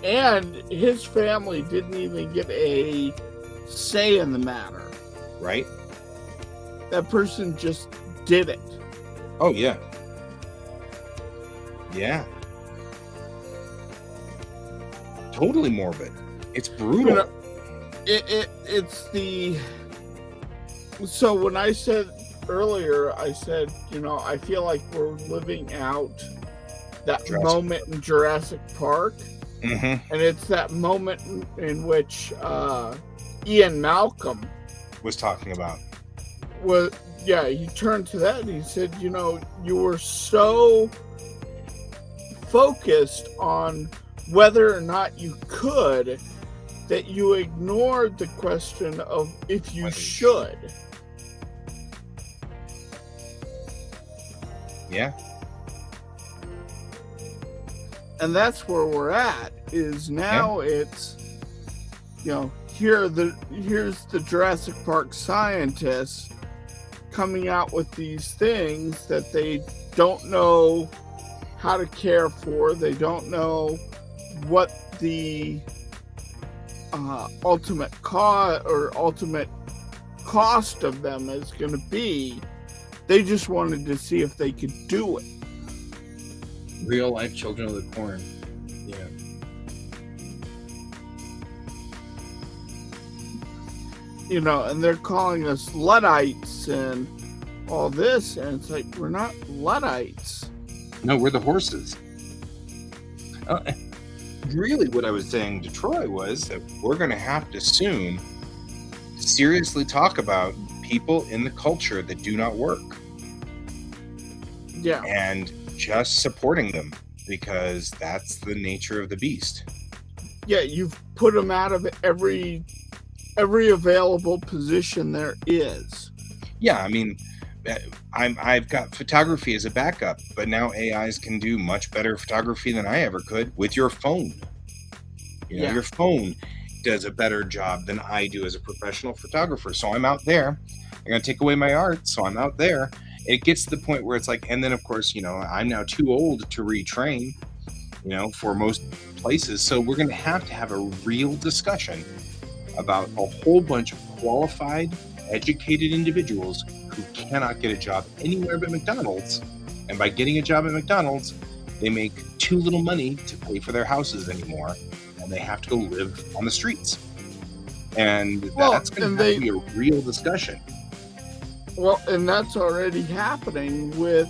And his family didn't even get a say in the matter. Right? That person just did it. Oh, yeah. Yeah. Totally morbid. It's brutal. You know, it's the... So when I said earlier, I said, you know, I feel like we're living out that Jurassic moment in Jurassic Park. Mm-hmm. And it's that moment in which Ian Malcolm Was talking about. was, yeah, he turned to that and he said, you know, you were so focused on whether or not you could that you ignored the question of if you Whether you should. Yeah. And that's where we're at, is now it's, you know, here's the Jurassic Park scientists coming out with these things that they don't know how to care for. They don't know what the ultimate cost of them is going to be. They just wanted to see if they could do it. Real life children of the corn. Yeah. You know, and they're calling us Luddites and all this, and it's like, we're not Luddites. No, we're the horses. Really, what I was saying to Troy was that we're going to have to soon seriously talk about people in the culture that do not work. Yeah. And just supporting them, because that's the nature of the beast. Yeah, you've put them out of every available position there is. Yeah, I mean, I've got photography as a backup, but now AIs can do much better photography than I ever could with your phone. You know, Yeah. your phone does a better job than I do as a professional photographer. So I'm out there. They're going to take away my art, so I'm out there. It gets to the point where it's like, and then of course, you know, I'm now too old to retrain, you know, for most places. So we're going to have a real discussion about a whole bunch of qualified, educated individuals who cannot get a job anywhere but McDonald's. And by getting a job at McDonald's, they make too little money to pay for their houses anymore. And they have to go live on the streets. And that's going to be a real discussion. Well, and that's already happening with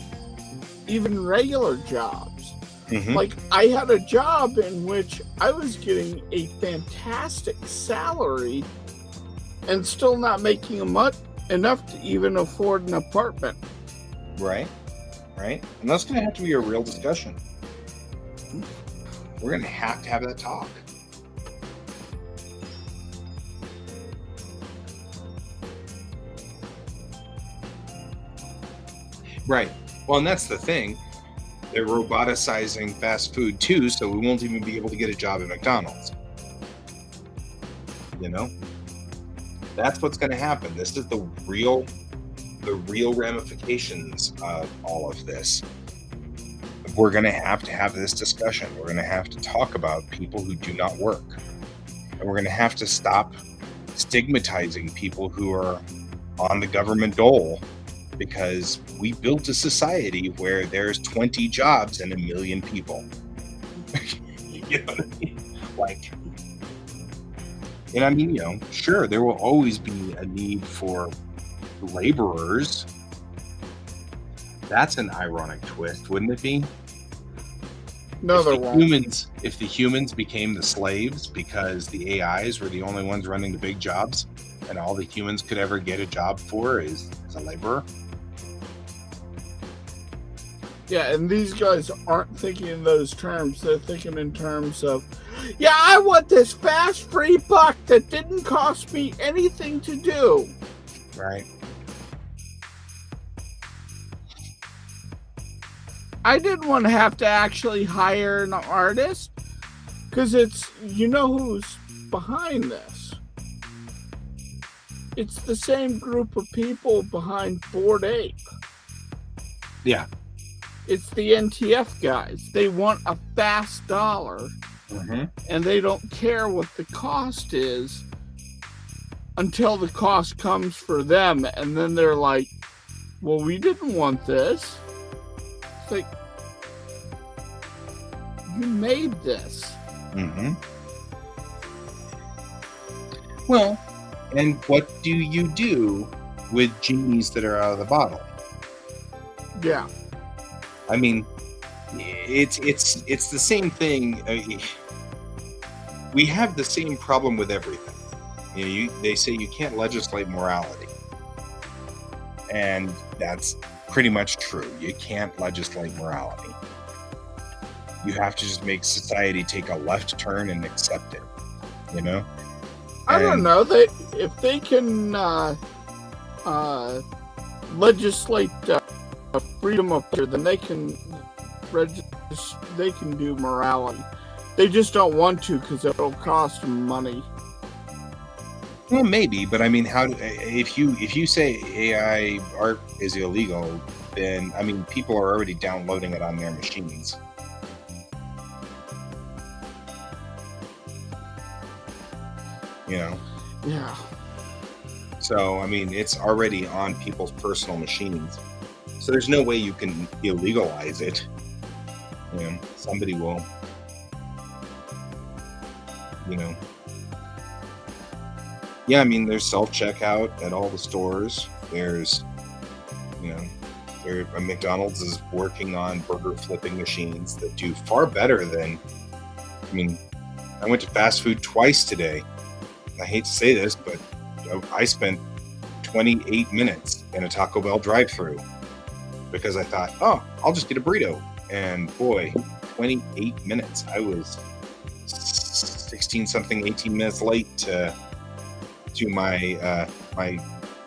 even regular jobs. Mm-hmm. Like, I had a job in which I was getting a fantastic salary and still not making enough to even afford an apartment. Right. And that's going to have to be a real discussion. We're going to have that talk. Right. Well, and that's the thing. They're roboticizing fast food too, so we won't even be able to get a job at McDonald's. You know? That's what's going to happen. This is the real ramifications of all of this. We're going to have this discussion. We're going to have to talk about people who do not work. And we're going to have to stop stigmatizing people who are on the government dole, because we built a society where there's 20 jobs and 1 million people. You know what I mean? Like, and I mean, you know, sure, there will always be a need for laborers. That's an ironic twist, wouldn't it be? No, there won't. If the humans became the slaves because the AIs were the only ones running the big jobs, and all the humans could ever get a job for is a laborer. Yeah, and these guys aren't thinking in those terms. They're thinking in terms of, yeah, I want this fast free buck that didn't cost me anything to do. Right. I didn't want to have to actually hire an artist, because it's, you know who's behind this. It's the same group of people behind Bored Ape. Yeah. It's the NTF guys. They want a fast dollar, and they don't care what the cost is until the cost comes for them, and then they're like, well, we didn't want this. It's like, you made this. Well, and what do you do with genies that are out of the bottle? Yeah. I mean, it's the same thing. We have the same problem with everything. You know, they say you can't legislate morality, and that's pretty much true. You can't legislate morality. You have to just make society take a left turn and accept it. You know? I don't know. If they can legislate freedom of picture, then they can do morality. They just don't want to, because it'll cost them money. Well, maybe, but I mean, if you say AI art is illegal, then I mean, people are already downloading it on their machines. You know? Yeah. So I mean, it's already on people's personal machines. So there's no way you can illegalize it. You know, somebody will. You know. Yeah, I mean, there's self-checkout at all the stores. There's, you know, McDonald's is working on burger flipping machines that do far better than. I mean, I went to fast food twice today. I hate to say this, but I spent 28 minutes in a Taco Bell drive-thru because I thought, oh, I'll just get a burrito. And boy, 28 minutes. I was 16 something 18 minutes late to my my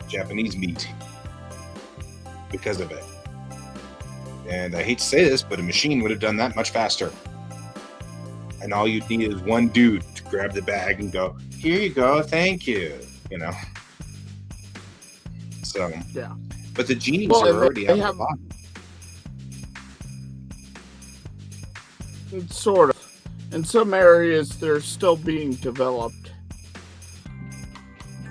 Japanese meat because of it. And I hate to say this, but a machine would have done that much faster. And all you'd need is one dude to grab the bag and go, here you go, thank you, you know. So Yeah. but the genies Well, are already they out have- of the box. Sort of. In some areas, they're still being developed.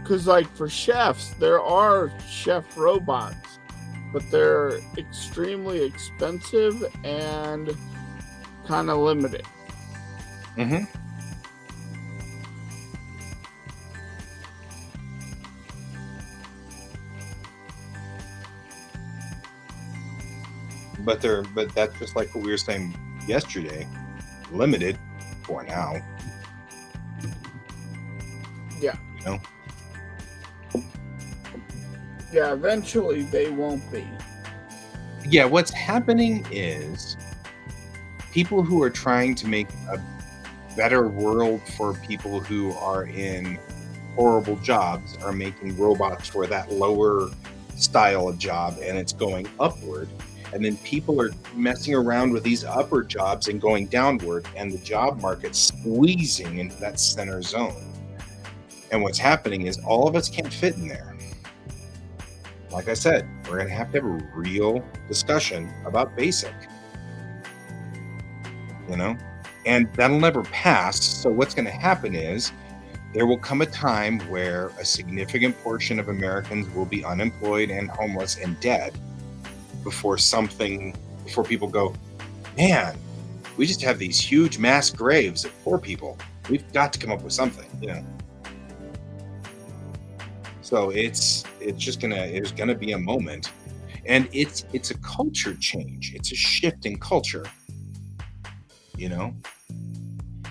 Because, like, for chefs, there are chef robots, but they're extremely expensive and kind of limited. Mm-hmm. But that's just like what we were saying yesterday. Limited for now. Yeah. You know? Yeah, eventually they won't be. Yeah, what's happening is people who are trying to make a better world for people who are in horrible jobs are making robots for that lower style of job, and it's going upward. And then people are messing around with these upper jobs and going downward, and the job market's squeezing into that center zone. And what's happening is all of us can't fit in there. Like I said, we're going to have a real discussion about basic. You know? And that'll never pass. So what's going to happen is there will come a time where a significant portion of Americans will be unemployed and homeless and dead before people go, man, we just have these huge mass graves of poor people. We've got to come up with something, you know. So there's gonna be a moment, and it's a culture change. It's a shift in culture, you know.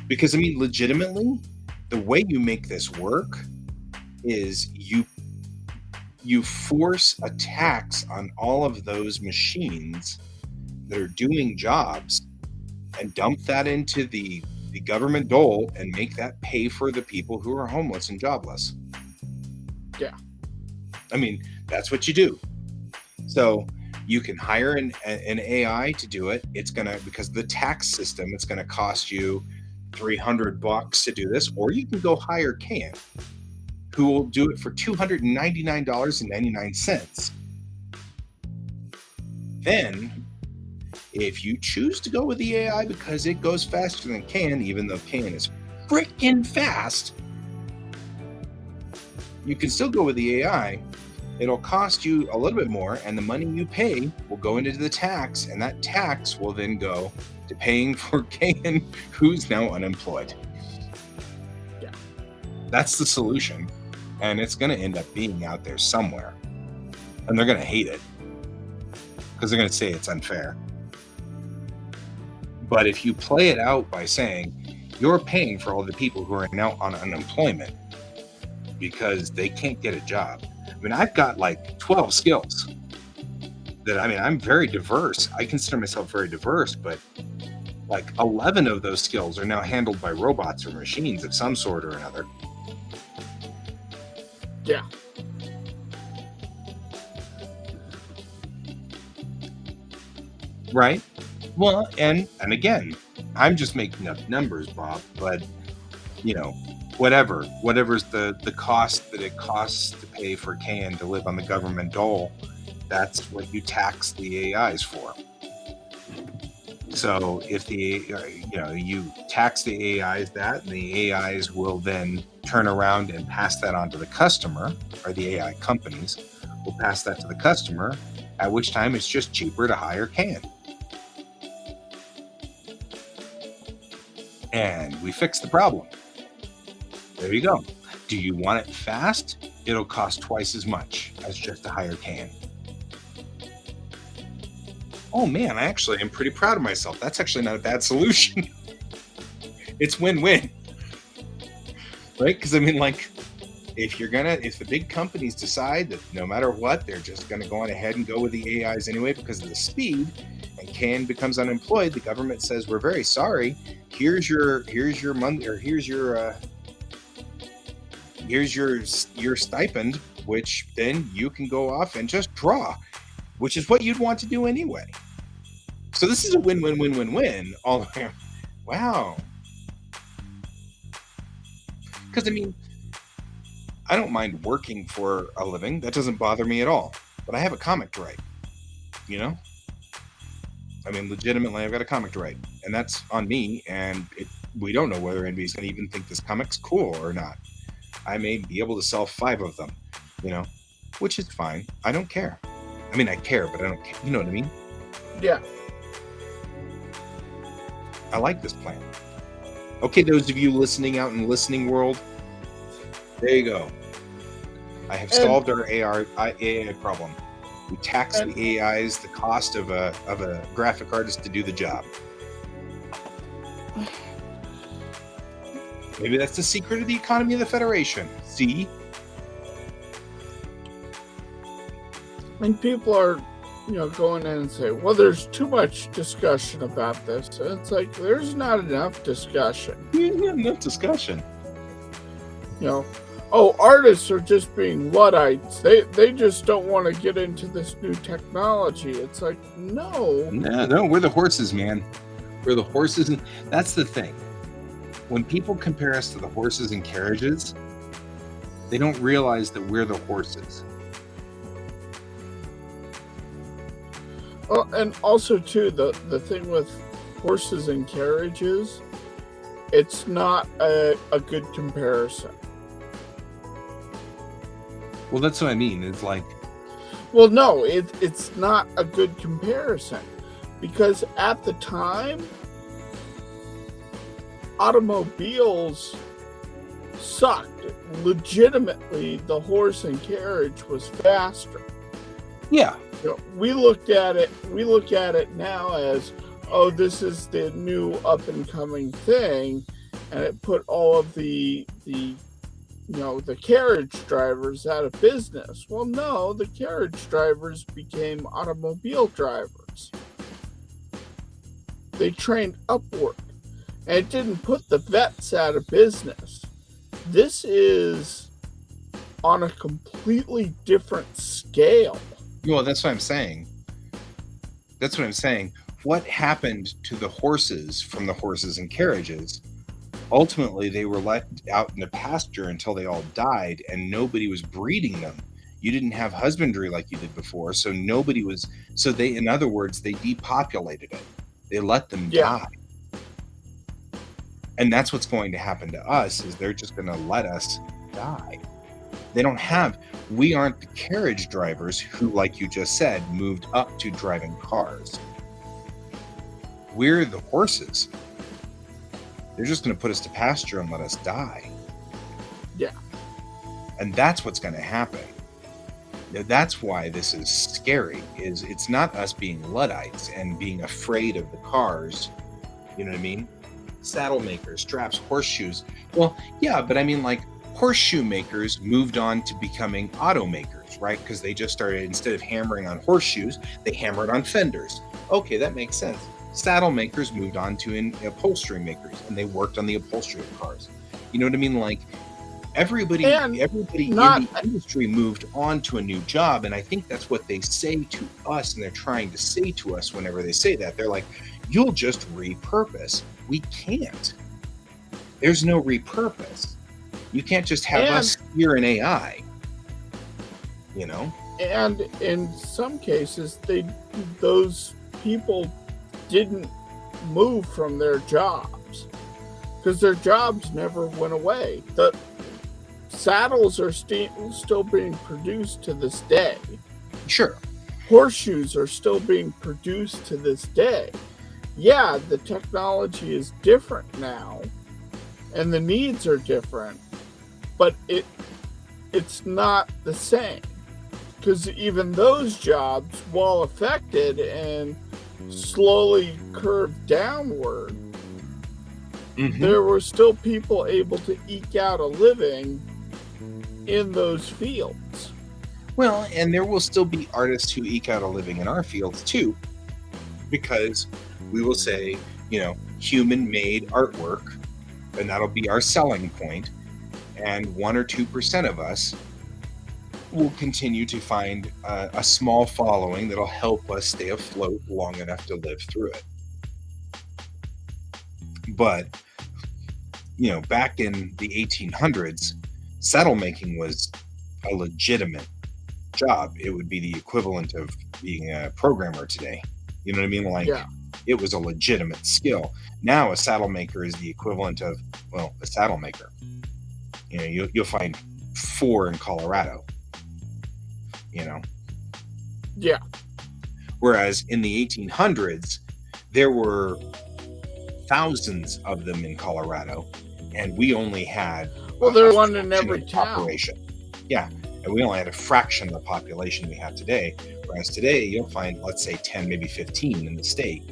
Because I mean, legitimately, the way you make this work is you force a tax on all of those machines that are doing jobs and dump that into the government dole and make that pay for the people who are homeless and jobless. Yeah. I mean, that's what you do. So you can hire an AI to do it. It's because of the tax system, it's gonna cost you $300 to do this, or you can go hire Can, who will do it for $299.99. Then, if you choose to go with the AI because it goes faster than Can, even though Can is freaking fast, you can still go with the AI. It'll cost you a little bit more, and the money you pay will go into the tax, and that tax will then go to paying for Can, who's now unemployed. Yeah. That's the solution. And it's going to end up being out there somewhere. And they're going to hate it. Because they're going to say it's unfair. But if you play it out by saying, you're paying for all the people who are now on unemployment because they can't get a job. I mean, I've got like 12 skills. I'm very diverse. I consider myself very diverse, but like 11 of those skills are now handled by robots or machines of some sort or another. Yeah. Right? Well, and again, I'm just making up numbers, Bob, but you know, whatever's the cost that it costs to pay for Can to live on the government dole, that's what you tax the AIs for. So if you tax the AIs that, and the AIs will then turn around and pass that on to the customer, or the AI companies will pass that to the customer, at which time it's just cheaper to hire Can. And we fix the problem. There you go. Do you want it fast? It'll cost twice as much as just to hire Can. Oh man, I actually am pretty proud of myself. That's actually not a bad solution. It's win-win. Right? Because I mean, like, if the big companies decide that no matter what, they're just gonna go on ahead and go with the AIs anyway because of the speed, and Can becomes unemployed, the government says, we're very sorry, here's your month, or here's your stipend, which then you can go off and just draw, which is what you'd want to do anyway. So this is a win-win-win-win-win all the way. Wow. Because I mean, I don't mind working for a living. That doesn't bother me at all. But I have a comic to write. You know? I mean, legitimately, I've got a comic to write. And that's on me. And we don't know whether anybody's going to even think this comic's cool or not. I may be able to sell 5 of them, you know? Which is fine. I don't care. I mean, I care, but I don't care. You know what I mean? Yeah. I like this plan. Okay, those of you listening out in the listening world, there you go. I have solved our AI problem. We tax the AIs the cost of a graphic artist to do the job. Maybe that's the secret of the economy of the Federation. See? And people are, going in and say, well, there's too much discussion about this. And it's like, there's not enough discussion. Yeah, enough discussion. Artists are just being Luddites. They just don't want to get into this new technology. It's like, no. No, we're the horses, man. We're the horses. And that's the thing. When people compare us to the horses and carriages, they don't realize that we're the horses. Well, and also, too, the thing with horses and carriages, it's not a good comparison. Well, that's what I mean. It's like... Well, no, it's not a good comparison. Because at the time, automobiles sucked. Legitimately, the horse and carriage was faster. Yeah. We look at it now as, this is the new up and coming thing, and it put all of the carriage drivers out of business. Well, no, the carriage drivers became automobile drivers. They trained upward, and it didn't put the vets out of business. This is on a completely different scale. Well, that's what I'm saying. What happened to the horses from the horses and carriages? Ultimately, they were let out in the pasture until they all died, and nobody was breeding them. You didn't have husbandry like you did before, so nobody was... So they, in other words, they depopulated it. They let them die. And that's what's going to happen to us, is they're just going to let us die. They don't have... We aren't the carriage drivers who, like you just said, moved up to driving cars. We're the horses. They're just going to put us to pasture and let us die. Yeah. And that's what's going to happen. That's why this is scary, is it's not us being Luddites and being afraid of the cars. You know what I mean? Saddle makers, straps, horseshoes. Well, yeah, but I mean, like, horseshoe makers moved on to becoming automakers, right? Because they just started, instead of hammering on horseshoes, they hammered on fenders. Okay, that makes sense. Saddle makers moved on to upholstery makers, and they worked on the upholstery of cars. You know what I mean? Like, everybody in the industry moved on to a new job, and I think that's what they say to us, and they're trying to say to us whenever they say that. They're like, you'll just repurpose. We can't. There's no repurpose. You can't just have us steer an AI. You know? And in some cases, those people didn't move from their jobs because their jobs never went away. The saddles are still being produced to this day. Sure. Horseshoes are still being produced to this day. Yeah, the technology is different now, and the needs are different, but it's not the same. Because even those jobs, while affected and slowly curved downward, there were still people able to eke out a living in those fields. Well, and there will still be artists who eke out a living in our fields too, because We will say, human-made artwork, and that'll be our selling point. And 1 or 2% of us will continue to find a small following that'll help us stay afloat long enough to live through it. But, back in the 1800s, saddle making was a legitimate job. It would be the equivalent of being a programmer today. You know what I mean? Like, it was a legitimate skill. Now a saddle maker is the equivalent of, a saddle maker. You'll find 4 in Colorado. Yeah. Whereas in the 1800s, there were thousands of them in Colorado, and we only had there's one in every town. Population. Yeah, and we only had a fraction of the population we have today. Whereas today, you'll find, let's say, 10, maybe 15 in the state.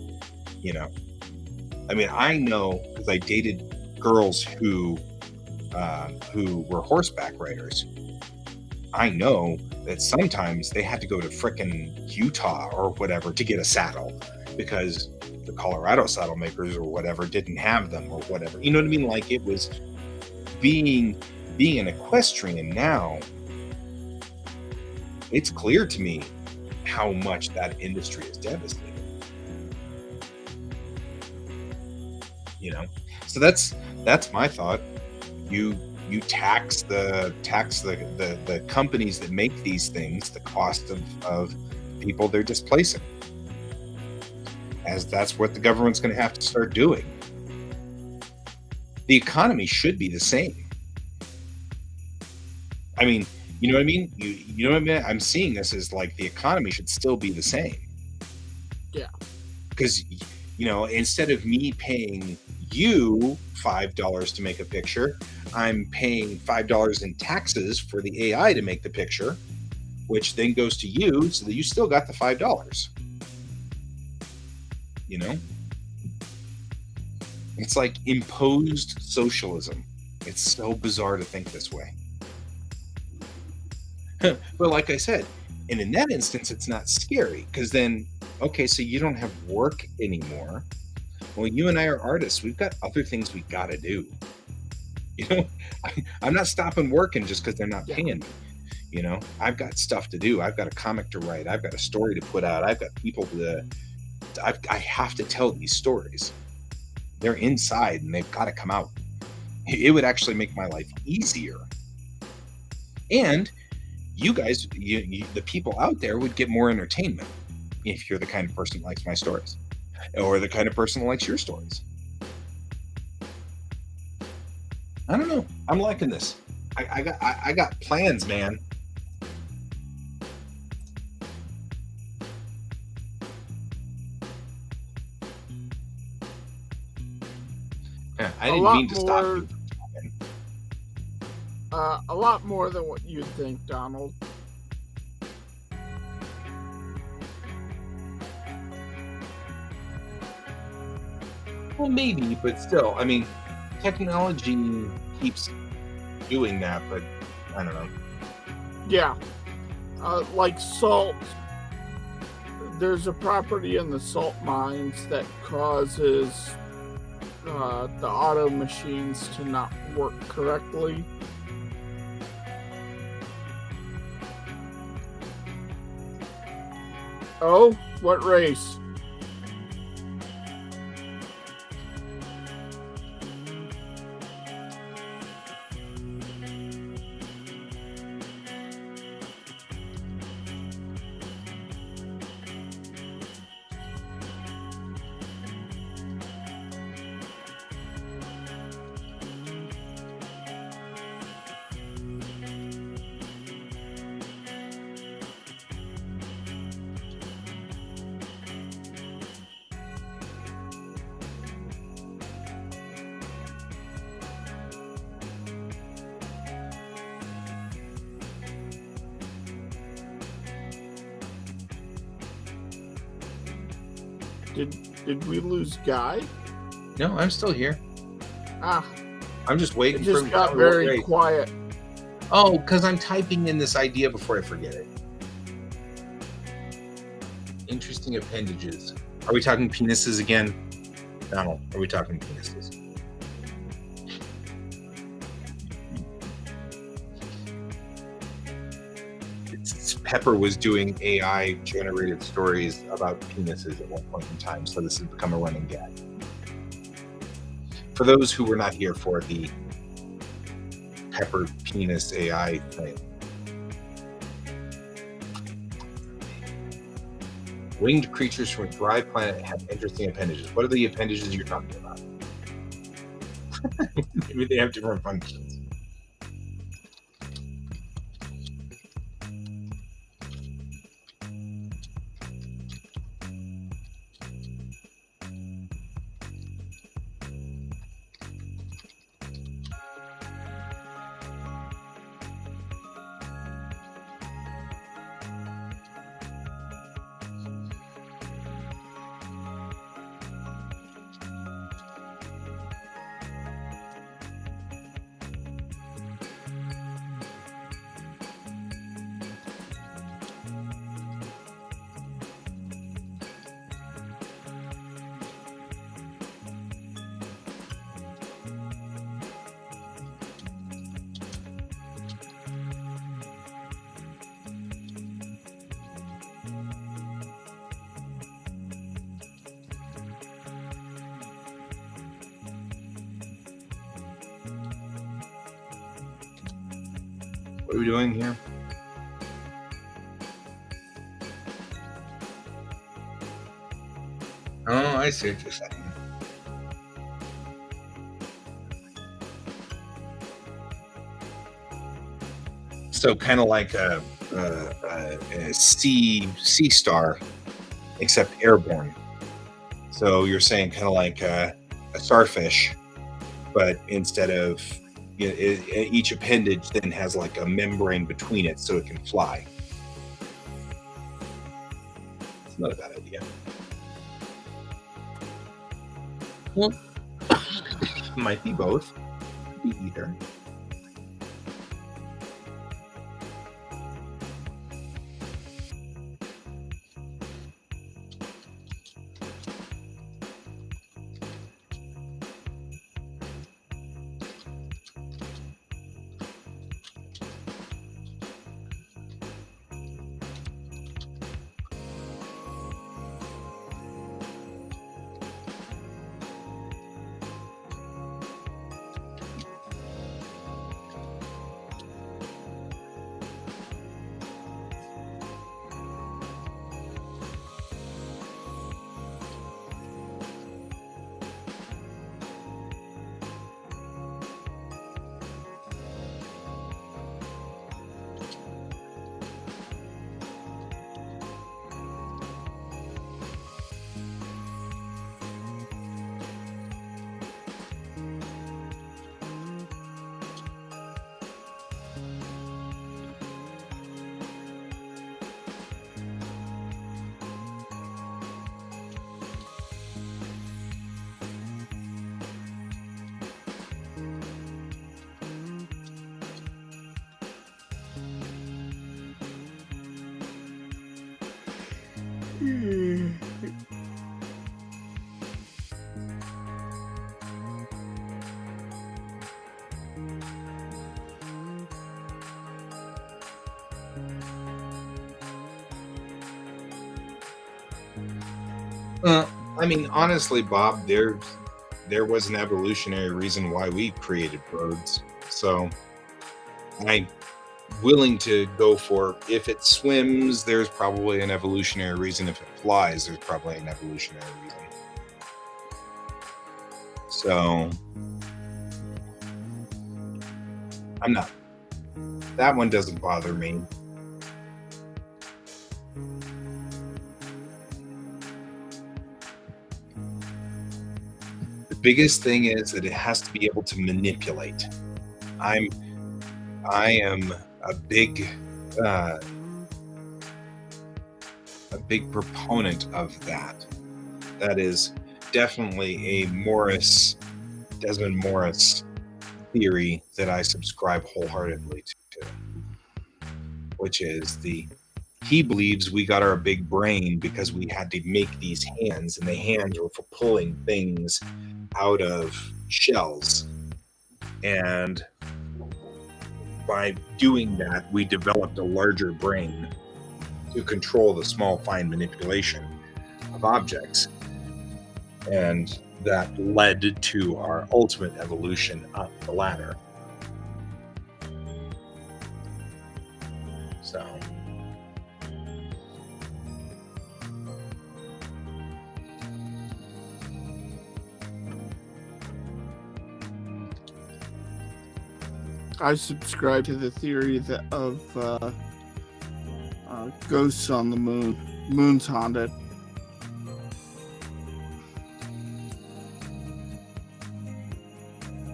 I mean, I know because I dated girls who were horseback riders. I know that sometimes they had to go to frickin' Utah or whatever to get a saddle because the Colorado saddle makers or whatever didn't have them or whatever. You know what I mean? Like, it was being an equestrian now. It's clear to me how much that industry is devastated. So that's my thought. You tax the companies that make these things, the cost of people they're displacing, as that's what the government's going to have to start doing. The economy should be the same. I mean, you know what I mean? You know what I mean? I'm seeing this as like the economy should still be the same. Yeah. Because, instead of me paying you $5 to make a picture, I'm paying $5 in taxes for the AI to make the picture, which then goes to you so that you still got the $5. It's like imposed socialism. It's so bizarre to think this way. But like I said, and in that instance, it's not scary because then, okay, so you don't have work anymore. Well, you and I are artists. We've got other things we got to do. I'm not stopping working just because they're not paying me. I've got stuff to do. I've got a comic to write. I've got a story to put out. I've got people I have to tell these stories. They're inside and they've got to come out. It would actually make my life easier. And you guys, the people out there would get more entertainment if you're the kind of person that likes my stories or the kind of person that likes your stories. I don't know. I'm liking this. I got plans, man. Yeah, I didn't mean to stop you. A lot more than what you'd think, Donald. Well, maybe, but still, I mean, technology keeps doing that, but I don't know. Yeah. Like salt. There's a property in the salt mines that causes the auto machines to not work correctly. Oh, what race? Did we lose Guy? No, I'm still here. I'm just waiting it for just him got to very quiet. Oh, because I'm typing in this idea before I forget it. Interesting appendages. Are we talking penises again? No. Are we talking penises? Pepper was doing AI generated stories about penises at one point in time, so this has become a running gag. For those who were not here for the Pepper penis AI thing, winged creatures from a dry planet have interesting appendages. What are the appendages you're talking about? Maybe they have different functions. What are we doing here? Oh, I see what you're saying. So kind of like a sea star, except airborne. So you're saying kind of like a starfish, but instead of each appendage then has like a membrane between it so it can fly. It's not a bad idea. Well, might be both. Could be either. I mean, honestly, Bob, there was an evolutionary reason why we created birds. So I'm willing to go for if it swims, there's probably an evolutionary reason. If it flies, there's probably an evolutionary reason. So I'm not. That one doesn't bother me. The biggest thing is that it has to be able to manipulate. I am a big proponent of that. That is definitely a Desmond Morris theory that I subscribe wholeheartedly to, which is the He believes we got our big brain because we had to make these hands, and the hands were for pulling things out of shells. And by doing that, we developed a larger brain to control the small, fine manipulation of objects. And that led to our ultimate evolution up the ladder. So I subscribe to the theory of ghosts on the moon. Moon's haunted.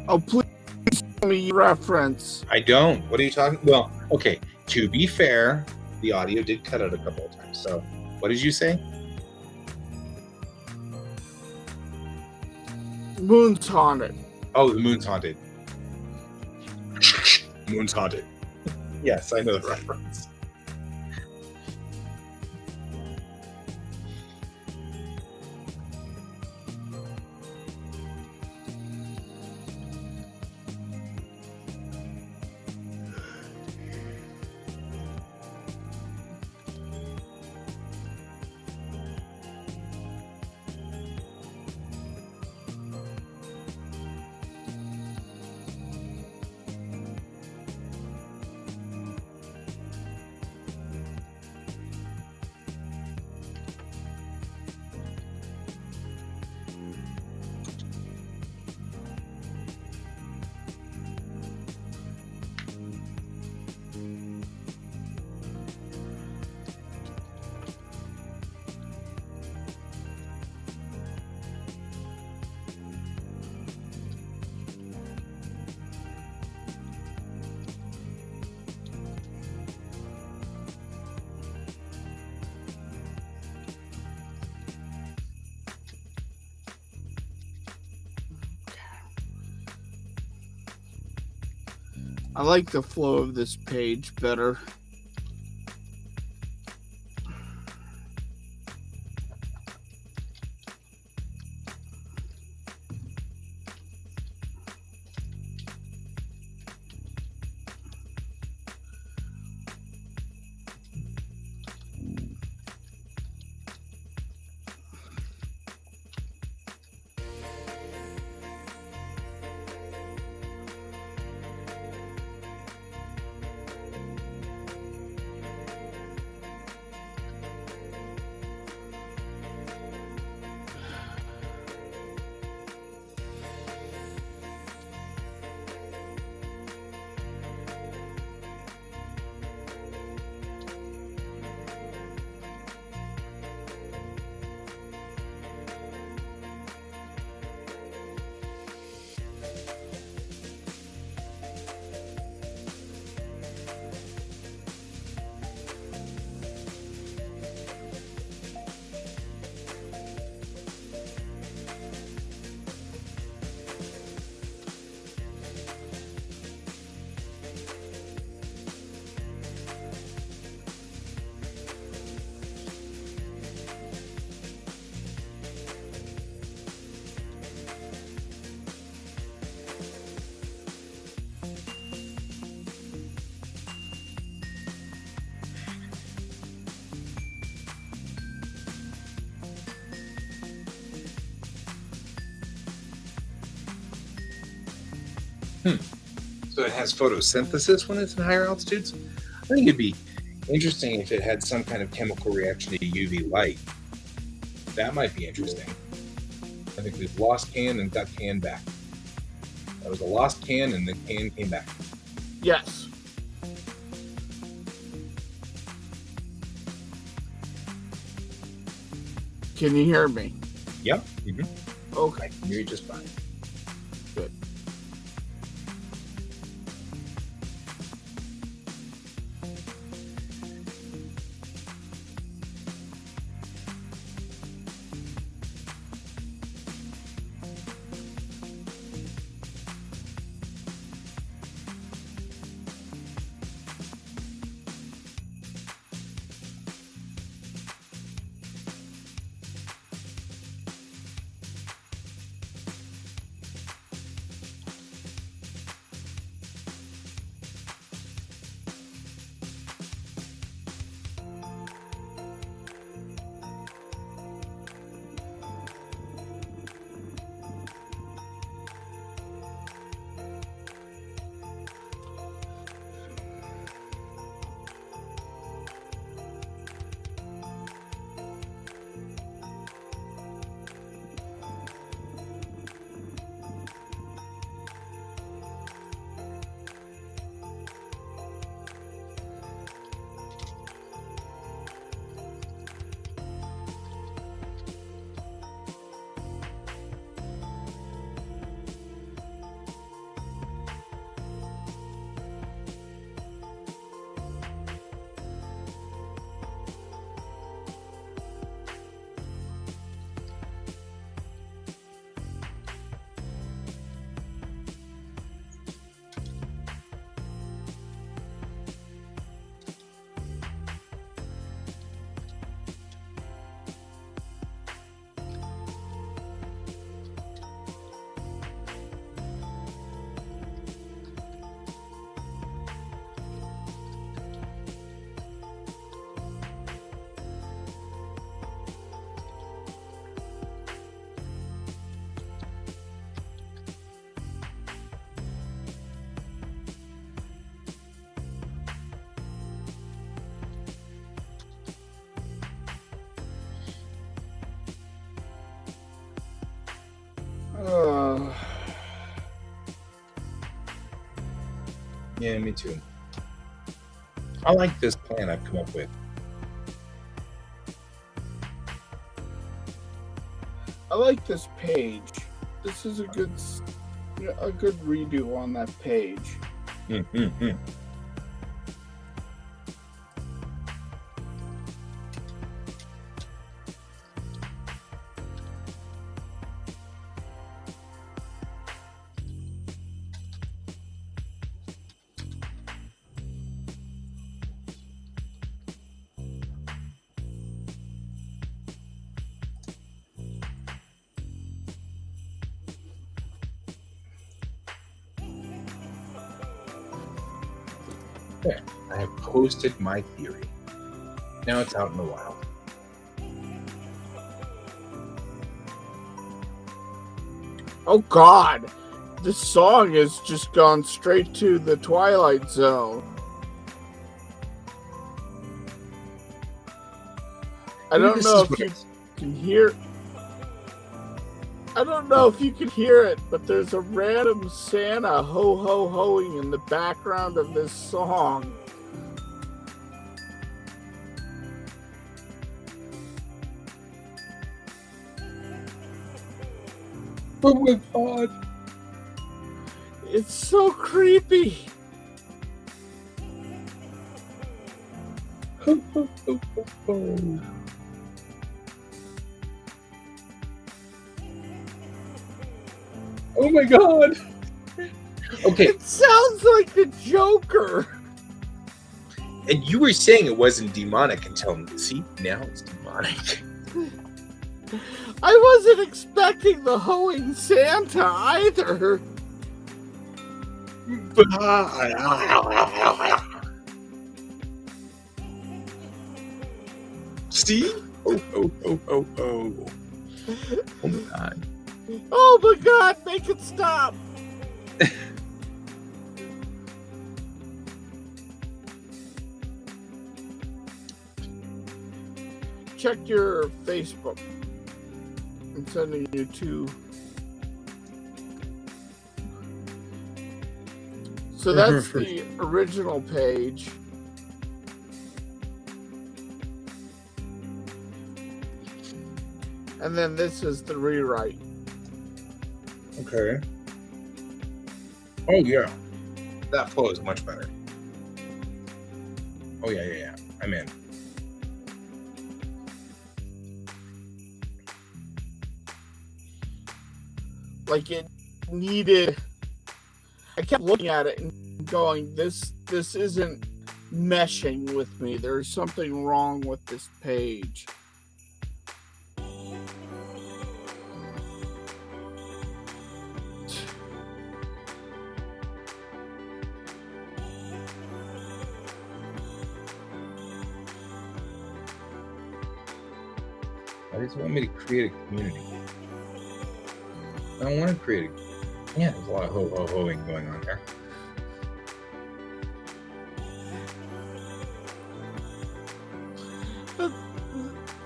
Oh, please tell me your reference. I don't. What are you talking? Well, okay. To be fair, the audio did cut out a couple of times. So, what did you say? Moon's haunted. Oh, the moon's haunted. Moon's haunted. Yes, I know the reference. I like the flow of this page better. So it has photosynthesis when it's in higher altitudes? I think it'd be interesting if it had some kind of chemical reaction to UV light. That might be interesting. I think we've lost can and got can back. That was a lost can and the can came back. Yes. Can you hear me? Yep. Mm-hmm. Okay. I can hear you just fine. Good. Yeah, me too. I like this plan I've come up with. I like this page. This is a good redo on that page. Mm-hmm. There, I have posted my theory. Now it's out in the wild. Oh God, this song has just gone straight to the Twilight Zone. I don't know if you can hear. I don't know if you can hear it, but there's a random Santa ho ho hoing in the background of this song. Oh my God. It's so creepy. Ho, ho, ho, ho, ho. Oh my God. Okay, It sounds like the Joker. and you were saying it wasn't demonic until, see, now it's demonic. I wasn't expecting the hoeing Santa either. See? Oh, oh, oh, oh, oh. Oh my God. Oh my God, make it stop. Check your Facebook. I'm sending you two. So that's the original page. And then this is the rewrite. Okay. Oh yeah, that flow is much better. Oh yeah. I'm in. Like it needed. I kept looking at it and going, this isn't meshing with me. There's something wrong with this page. Why does it want me to create a community? I don't want to create a... Yeah, there's a lot of ho-ho-hoing going on there.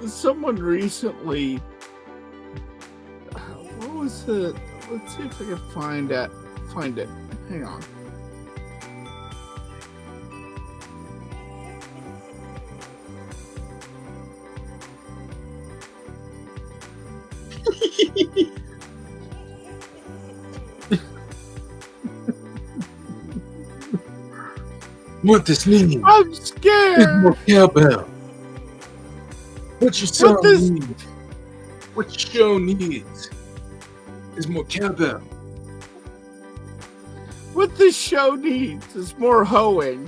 Someone recently, what was it? Let's see if I can find it. Hang on. What this means I'm is scared. more cowbell. What your song What this- needs, what your show needs, is more cowbell. What this show needs is more hoeing.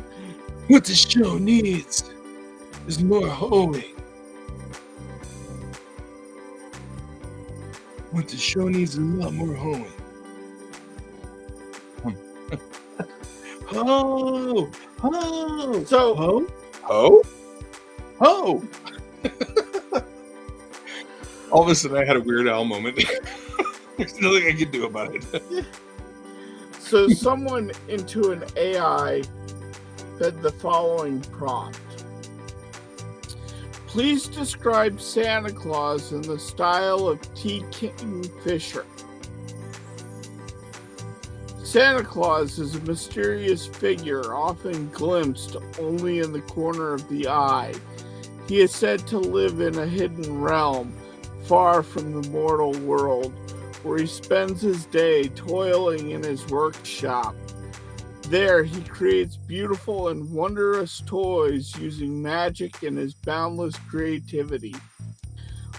What the show needs is more hoeing. What the show needs is a lot more hoeing. Ho! Ho! So Ho? Ho? Ho! All of a sudden I had a Weird Al moment. There's nothing I can do about it. So someone into an AI fed the following prompt. Please describe Santa Claus in the style of T. King Fisher. Santa Claus is a mysterious figure, often glimpsed only in the corner of the eye. He is said to live in a hidden realm, far from the mortal world, where he spends his day toiling in his workshop. There, he creates beautiful and wondrous toys using magic and his boundless creativity.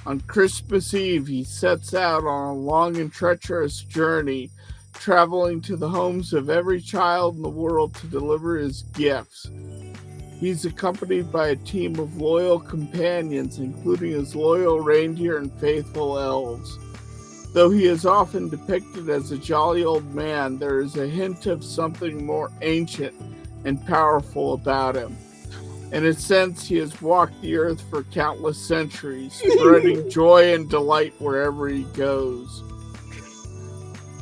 On Christmas Eve, he sets out on a long and treacherous journey, traveling to the homes of every child in the world to deliver his gifts. He's accompanied by a team of loyal companions, including his loyal reindeer and faithful elves. Though he is often depicted as a jolly old man, there is a hint of something more ancient and powerful about him. In a sense, he has walked the earth for countless centuries, spreading joy and delight wherever he goes.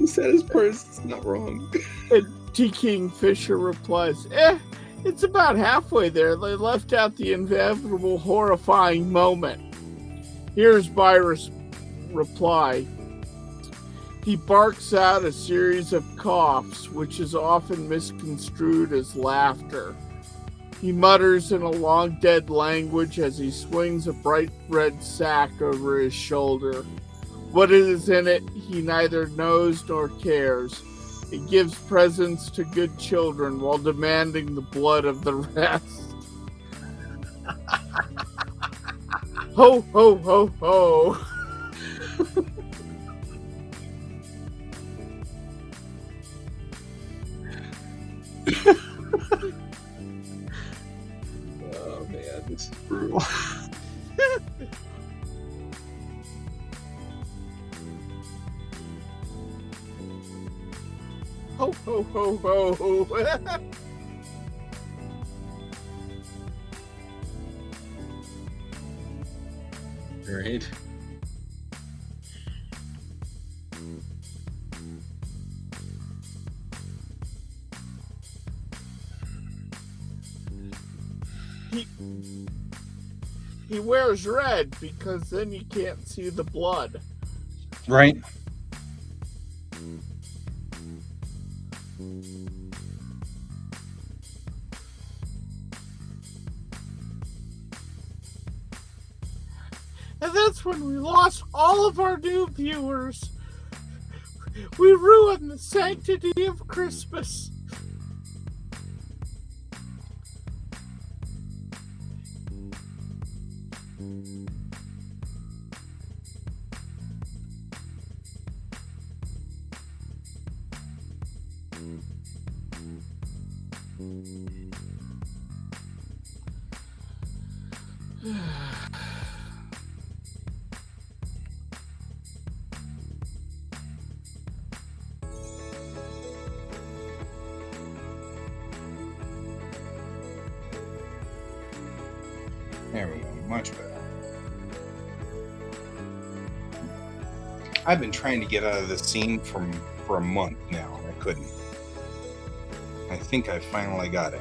The saddest part is it's not wrong. And T. Kingfisher replies, it's about halfway there. They left out the inevitable horrifying moment. Here's Byron's reply. He barks out a series of coughs, which is often misconstrued as laughter. He mutters in a long dead language as he swings a bright red sack over his shoulder. What is in it, he neither knows nor cares. It gives presents to good children while demanding the blood of the rest. Ho, ho, ho, ho. Oh man, this is brutal. Ho, ho, ho, ho. Right. He wears red because then you can't see the blood. Right. And that's when we lost all of our new viewers. We ruined the sanctity of Christmas. There we go. Much better. I've been trying to get out of this scene for a month now. I couldn't. I think I finally got it.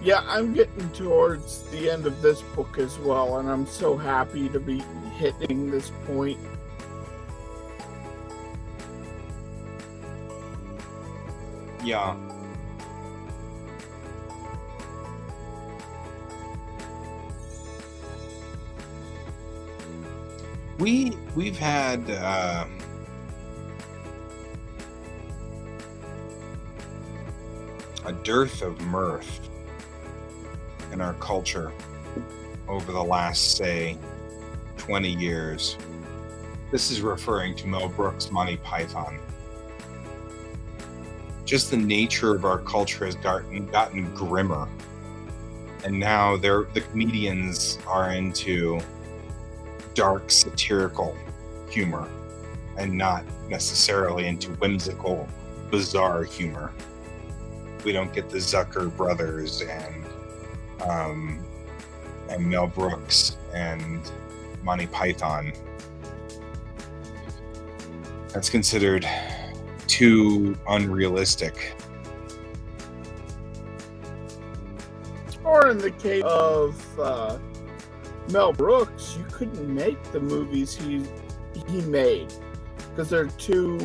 Yeah, I'm getting towards the end of this book as well, and I'm so happy to be hitting this point. Yeah. We've had a dearth of mirth in our culture over the last, say, 20 years. This is referring to Mel Brooks' Monty Python. Just the nature of our culture has gotten grimmer. And now the comedians are into dark, satirical humor and not necessarily into whimsical, bizarre humor. We don't get the Zucker brothers and Mel Brooks and Monty Python. That's considered too unrealistic. Or in the case of Mel Brooks, you couldn't make the movies he made because they're too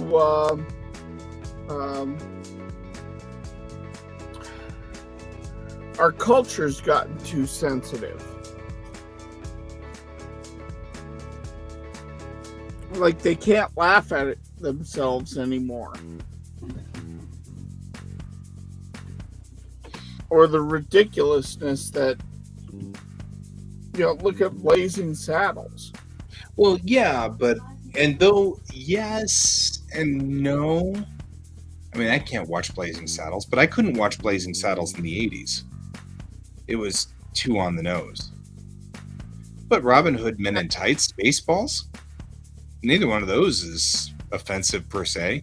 our culture's gotten too sensitive. Like they can't laugh at it themselves anymore. Or the ridiculousness that, look at Blazing Saddles. Well, yeah, but and though yes and no. I mean, I can't watch Blazing Saddles, but I couldn't watch Blazing Saddles in the 80s. It was too on the nose. But Robin Hood Men in Tights, Spaceballs, neither one of those is offensive per se.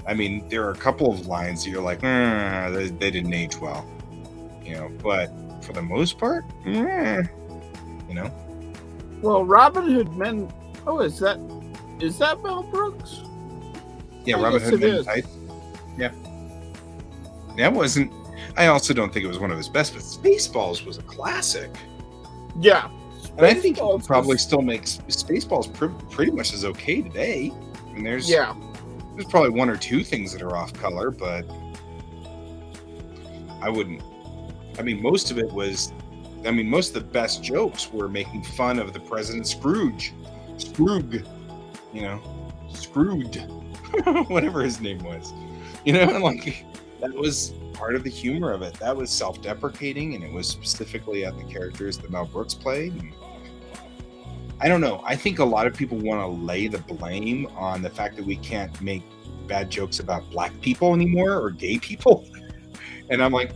I mean, there are a couple of lines that you're like, they didn't age well. But for the most part, Well, Robin Hood Men. Oh, is that Mel Brooks? Yeah, I Robin guess Hood it Men in is. Tights. Yeah. That wasn't. I also don't think it was one of his best, but Spaceballs was a classic. Yeah. And I think he Spaceballs probably was- still makes Spaceballs pretty much as okay today. I mean, there's probably one or two things that are off color, but I wouldn't. I mean, most of it was. I mean, most of the best jokes were making fun of the President Scrooge, Scrooge, whatever his name was. Like that was part of the humor of it. That was self-deprecating, and it was specifically at the characters that Mel Brooks played. And I don't know. I think a lot of people want to lay the blame on the fact that we can't make bad jokes about black people anymore or gay people. And I'm like,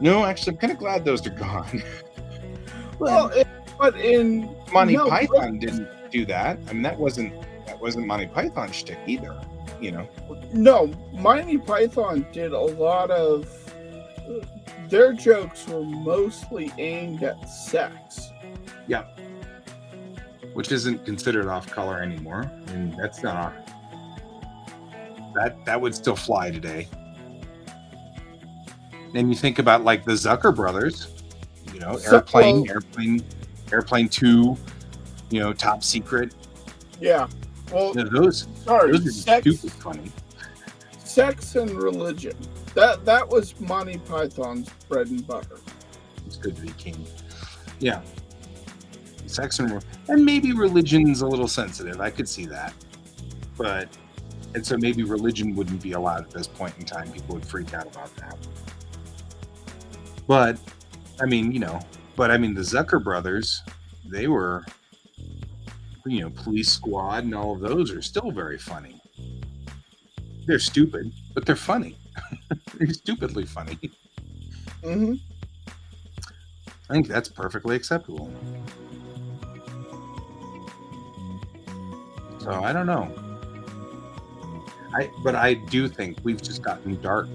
no, actually, I'm kind of glad those are gone. Well, but in Monty Mel Python didn't do that. I mean, that wasn't Monty Python shtick either. No, Monty Python did a lot of. Their jokes were mostly aimed at sex. Yeah. Which isn't considered off color anymore. I mean, that's not that would still fly today. Then you think about like the Zucker brothers, Airplane 2, Top Secret. Yeah. Well, Those sorry, are stupid funny. sex and religion. That was Monty Python's bread and butter. It's good to be king. Yeah. Sex and maybe religion's a little sensitive. I could see that. And so maybe religion wouldn't be allowed at this point in time. People would freak out about that. But I mean, the Zucker brothers, they were, Police Squad and all of those are still very funny. They're stupid, but they're funny. They're stupidly funny. Mm-hmm. I think that's perfectly acceptable. So I don't know. But I do think we've just gotten dark.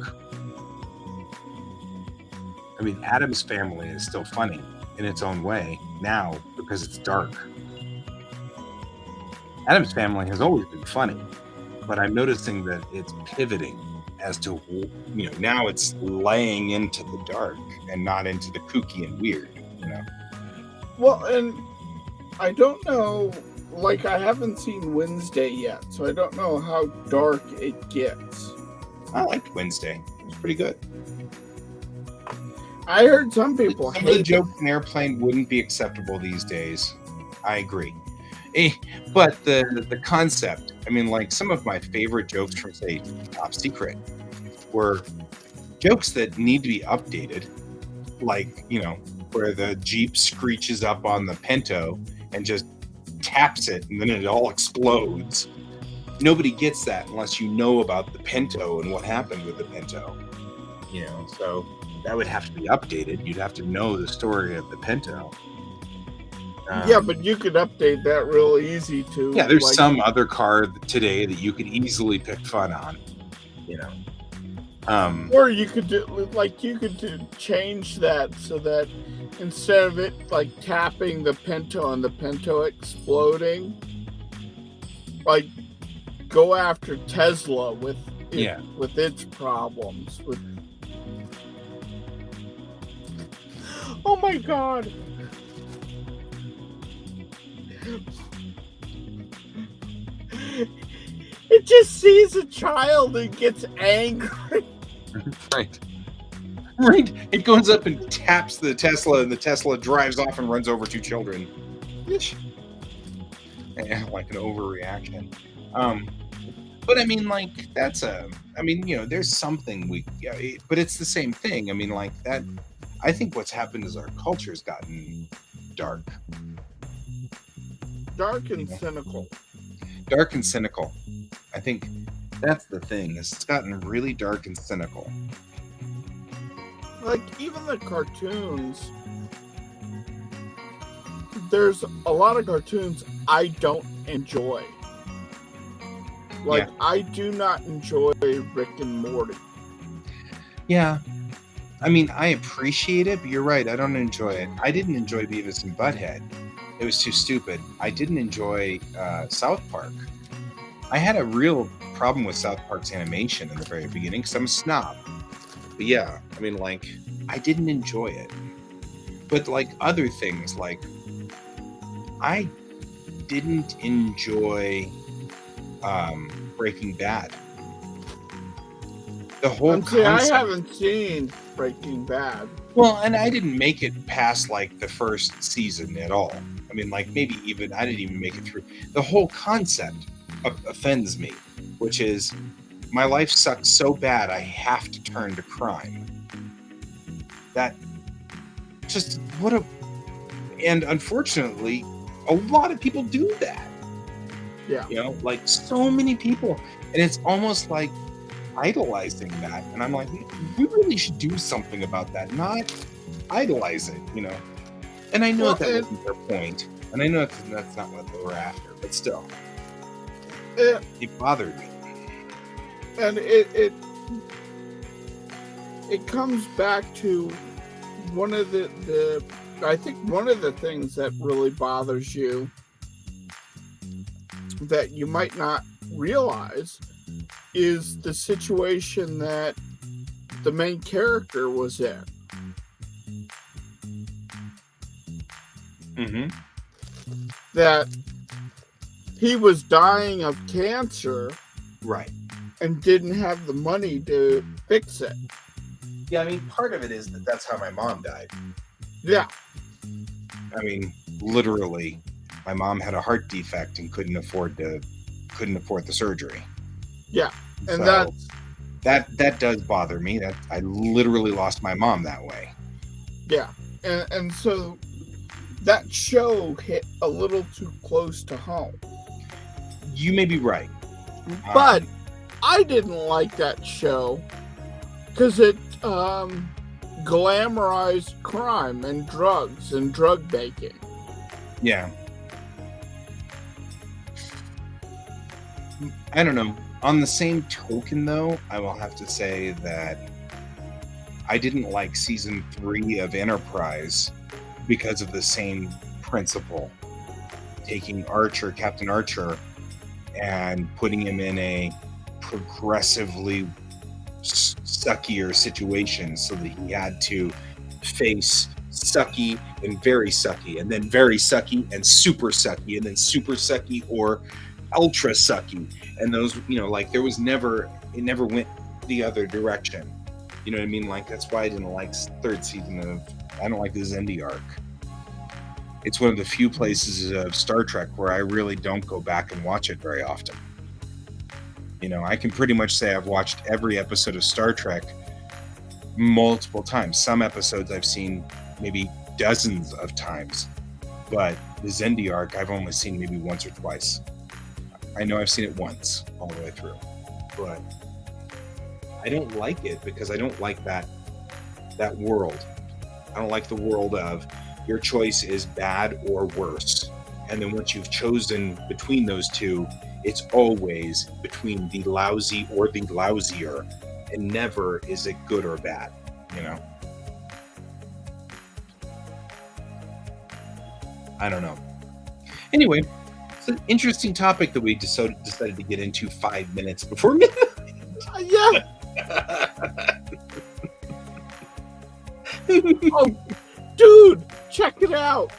I mean, Addams Family is still funny in its own way now because it's dark. Addams Family has always been funny, but I'm noticing that it's pivoting as to, now it's laying into the dark and not into the kooky and weird, Well, and I don't know, like I haven't seen Wednesday yet, so I don't know how dark it gets. I liked Wednesday. It was pretty good. I heard some people Some of the hate jokes in Airplane wouldn't be acceptable these days. I agree. But the concept, I mean, like some of my favorite jokes from, say, Top Secret were jokes that need to be updated. Like, where the Jeep screeches up on the Pinto and just taps it and then it all explodes. Nobody gets that unless you know about the Pinto and what happened with the Pinto. So that would have to be updated. You'd have to know the story of the Pinto. Yeah, but you could update that real easy too. Yeah, there's some other car today that you could easily pick fun on. Or you could change that so that instead of it like tapping the Pinto and the Pinto exploding, like go after Tesla with its problems. Oh my god. It just sees a child and gets angry. Right. Right. It goes up and taps the Tesla, and the Tesla drives off and runs over two children. Yeah, like an overreaction. But I mean, like, that's there's something but it's the same thing. I mean, like that. I think what's happened is our culture's gotten dark. Dark and cynical. Dark and cynical. I think that's the thing. Is it's gotten really dark and cynical. Like, even the cartoons, there's a lot of cartoons I don't enjoy. Like, Yeah. I do not enjoy Rick and Morty. Yeah. I mean, I appreciate it, but you're right. I don't enjoy it. I didn't enjoy Beavis and Butthead. It was too stupid. I didn't enjoy South Park. I had a real problem with South Park's animation in the very beginning because I'm a snob. But yeah, I mean, like, I didn't enjoy it. But like other things, like, I didn't enjoy Breaking Bad. The whole See, I concept. haven't seen Breaking Bad. Well, and I didn't make it past like the first season at all. I mean, like maybe even I didn't even make it through. The whole concept offends me, which is my life sucks so bad I have to turn to crime. That just and unfortunately, a lot of people do that. Yeah. You know, like so many people, and it's almost like idolizing that, and I'm like, we really should do something about that, not idolize it, you know. And I know Well, that wasn't their point, and I know that's not what they were after, but still, it bothered me. And it comes back to one of the I think one of the things that really bothers you that you might not realize is the situation that the main character was in. Mm-hmm. That he was dying of cancer Right. and didn't have the money to fix it. Yeah, I mean, part of it is that's how my mom died. Yeah. I mean, literally, my mom had a heart defect and couldn't afford the surgery. Yeah. And So that does bother me. That I literally lost my mom that way. Yeah. And so that show hit a little too close to home. You may be right. But I didn't like that show because it glamorized crime and drugs and drug making. Yeah. I don't know. On the same token, though, I will have to say that I didn't like season 3 of Enterprise because of the same principle. Taking Captain Archer, and putting him in a progressively suckier situation so that he had to face sucky and very sucky, and then very sucky and super sucky, and then super sucky or ultra sucky. And those, like it never went the other direction. You know what I mean? Like that's why I didn't like third season I don't like the Xindi arc. It's one of the few places of Star Trek where I really don't go back and watch it very often. I can pretty much say I've watched every episode of Star Trek multiple times. Some episodes I've seen maybe dozens of times, but the Xindi arc I've only seen maybe once or twice. I know I've seen it once all the way through, but I don't like it because I don't like that world. I don't like the world of your choice is bad or worse. And then once you've chosen between those two, it's always between the lousy or the lousier, and never is it good or bad, I don't know. Anyway, it's an interesting topic that we decided to get into 5 minutes before midnight. Yeah. Oh, dude, it out.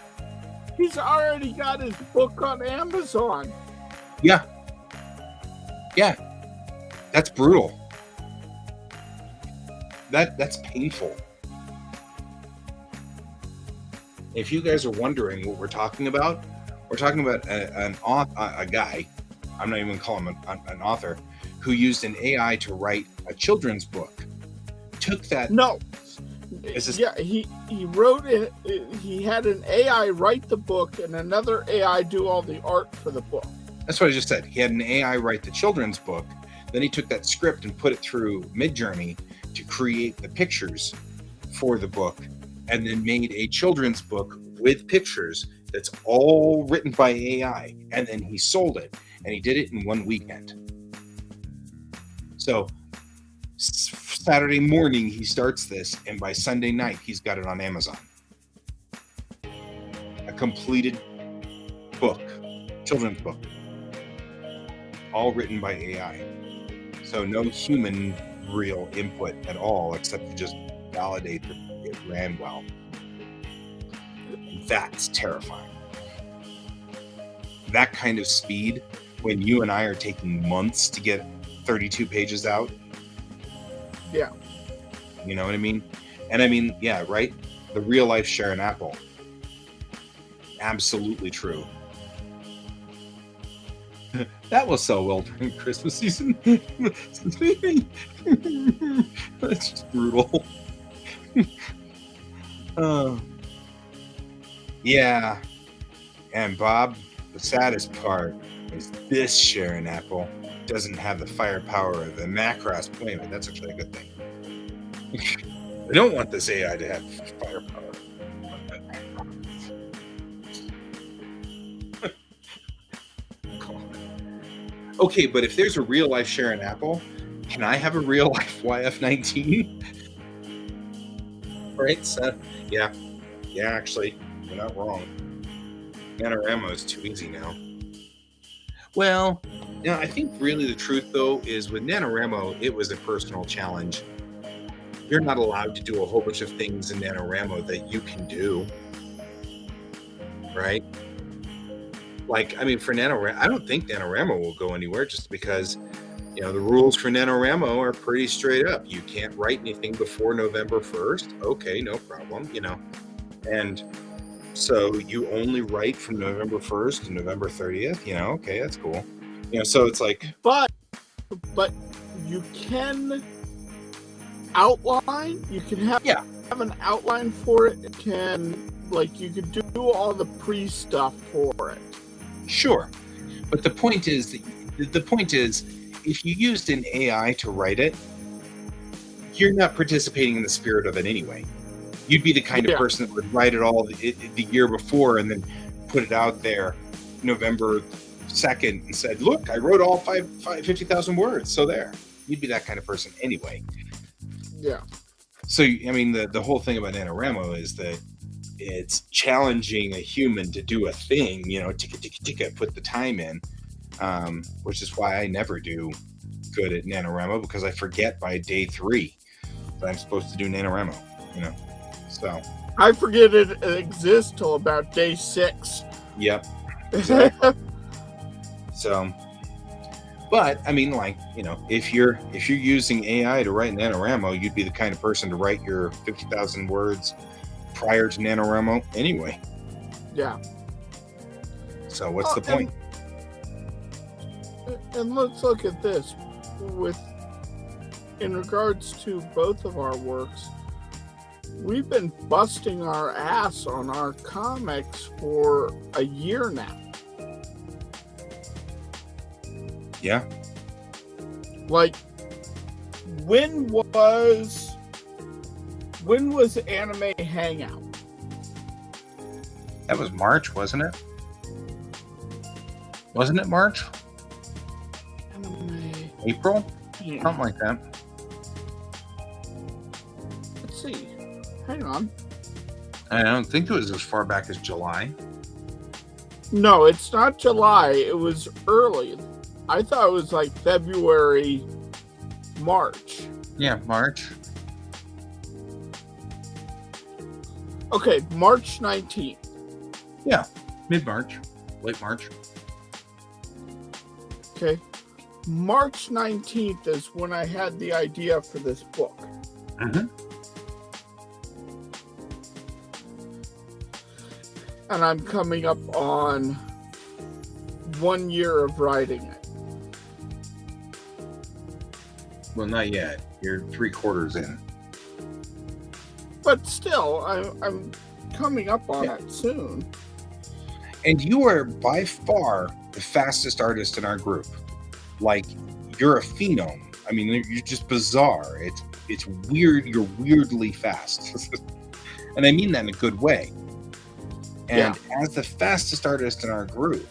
He's already got his book on Amazon. Yeah. Yeah. That's brutal. That's painful. If you guys are wondering what we're talking about a guy, I'm not even going to call him an author, who used an AI to write a children's book. Took that. No. This- Yeah, he wrote it. He had an AI write the book and another AI do all the art for the book. That's what I just said. He had an AI write the children's book. Then he took that script and put it through Midjourney to create the pictures for the book, and then made a children's book with pictures that's all written by AI. And then he sold it, and he did it in one weekend. So Saturday morning he starts this, and by Sunday night he's got it on Amazon. A completed book, children's book, all written by AI. So no human real input at all, except to just validate that it ran well. That's terrifying. That kind of speed, when you and I are taking months to get 32 pages out. Yeah. You know what I mean? And I mean, yeah, right? The real life Sharon Apple. Absolutely true. That will sell well during Christmas season. That's just brutal. Yeah. And Bob, the saddest part is this Sharon Apple doesn't have the firepower of the Macross. Wait a minute, that's actually a good thing. I don't want this AI to have firepower. Okay, but if there's a real life Sharon Apple, can I have a real life YF-19? Right? So, yeah, actually, you're not wrong. NaNoWriMo is too easy now. Well, I think really the truth, though, is with NaNoWriMo, it was a personal challenge. You're not allowed to do a whole bunch of things in NaNoWriMo that you can do, right? Like, I mean, for NaNoWriMo, I don't think NaNoWriMo will go anywhere, just because, the rules for NaNoWriMo are pretty straight up. You can't write anything before November 1st. Okay, no problem, And so you only write from November 1st to November 30th, okay, that's cool. So it's like... But you can outline, you can have an outline for it. You could do all the pre-stuff for it. Sure. But the point is, if you used an AI to write it, you're not participating in the spirit of it anyway. You'd be the kind of person that would write it all the year before and then put it out there November 2nd and said, look, I wrote all 50,000 words. So there. You'd be that kind of person anyway. Yeah. So, I mean, the whole thing about NaNoWriMo is that it's challenging a human to do a thing, ticka, put the time in, which is why I never do good at NaNoWriMo, because I forget by day 3 that I'm supposed to do NaNoWriMo, So I forget it exists till about day 6. Yep. Exactly. So, but I mean, if you're using AI to write NaNoWriMo, you'd be the kind of person to write your 50,000 words prior to NaNoWriMo anyway. Yeah. So what's the point? And let's look at this. In regards to both of our works, we've been busting our ass on our comics for a year now. Yeah. When was Anime Hangout? That was March, wasn't it? Wasn't it March? April? Yeah. Something like that. Let's see. Hang on. I don't think it was as far back as July. No, it's not July. It was early. I thought it was February, March. Yeah, March. Okay, March 19th. Mid-March, late March. Okay. March 19th is when I had the idea for this book. Mm-hmm. And I'm coming up on 1 year of writing it. Well, not yet. You're 3/4 in. But still, I'm coming up on it soon. And you are by far the fastest artist in our group. Like, you're a phenom. I mean, you're just bizarre. It's weird. You're weirdly fast. And I mean that in a good way. And as the fastest artist in our group,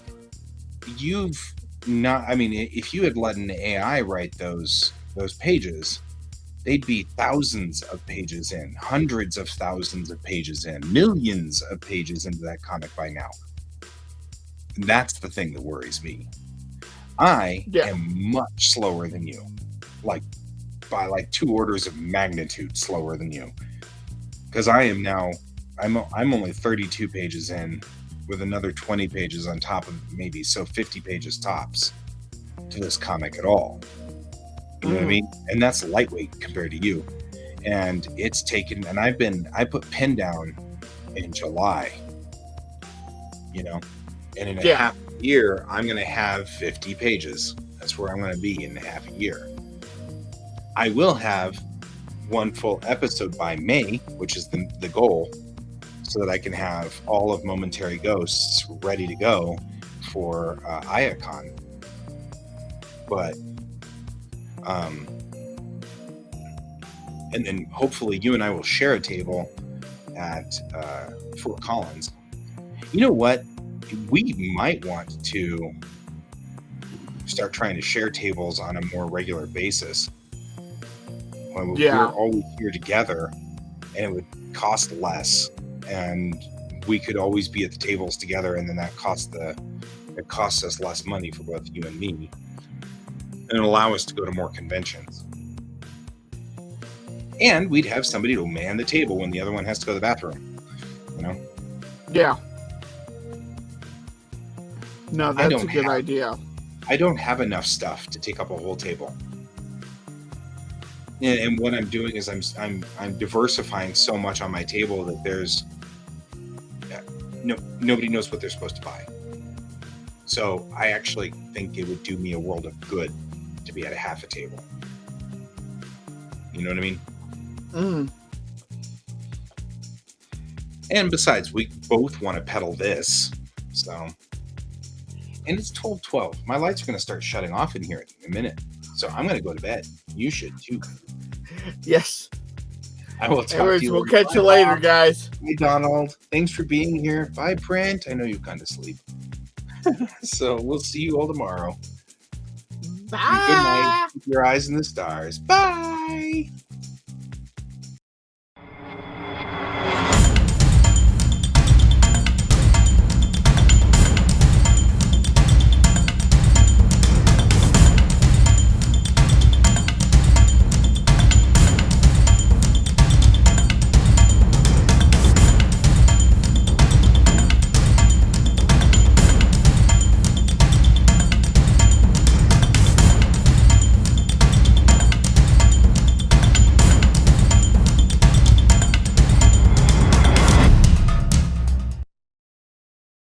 you've not, I mean, if you had let an AI write those pages, they'd be thousands of pages in, hundreds of thousands of pages in, millions of pages into that comic by now. And that's the thing that worries me. I am much slower than you, like by like 2 orders of magnitude slower than you, because I am now, I'm only 32 pages in with another 20 pages on top of maybe, so 50 pages tops to this comic at all. You know what I mean? And that's lightweight compared to you. And it's taken, and I put pin down in July, you know, and in a half a year, I'm going to have 50 pages. That's where I'm going to be in half a year. I will have 1 full episode by May, which is the goal, so that I can have all of Momentary Ghosts ready to go for IACon. But and then hopefully you and I will share a table at Fort Collins. You know what? We might want to start trying to share tables on a more regular basis. When we're always here together, and it would cost less, and we could always be at the tables together, and then it costs us less money for both you and me, and it'll allow us to go to more conventions. And we'd have somebody to man the table when the other one has to go to the bathroom, you know? Yeah. No, that's a good idea. I don't have enough stuff to take up a whole table. And what I'm doing is I'm diversifying so much on my table that there's nobody knows what they're supposed to buy. So I actually think it would do me a world of good to be at a half a table. You know what I mean? And besides, we both want to pedal this, so. And it's 12:12. My lights are going to start shutting off in here in a minute, so I'm going to go to bed. You should too. Yes. I will talk to you. We'll catch you later, guys. Hey, Donald. Thanks for being here. Bye, Brent. I know you kind of sleep. So we'll see you all tomorrow. Bye. Good night. Keep your eyes in the stars. Bye.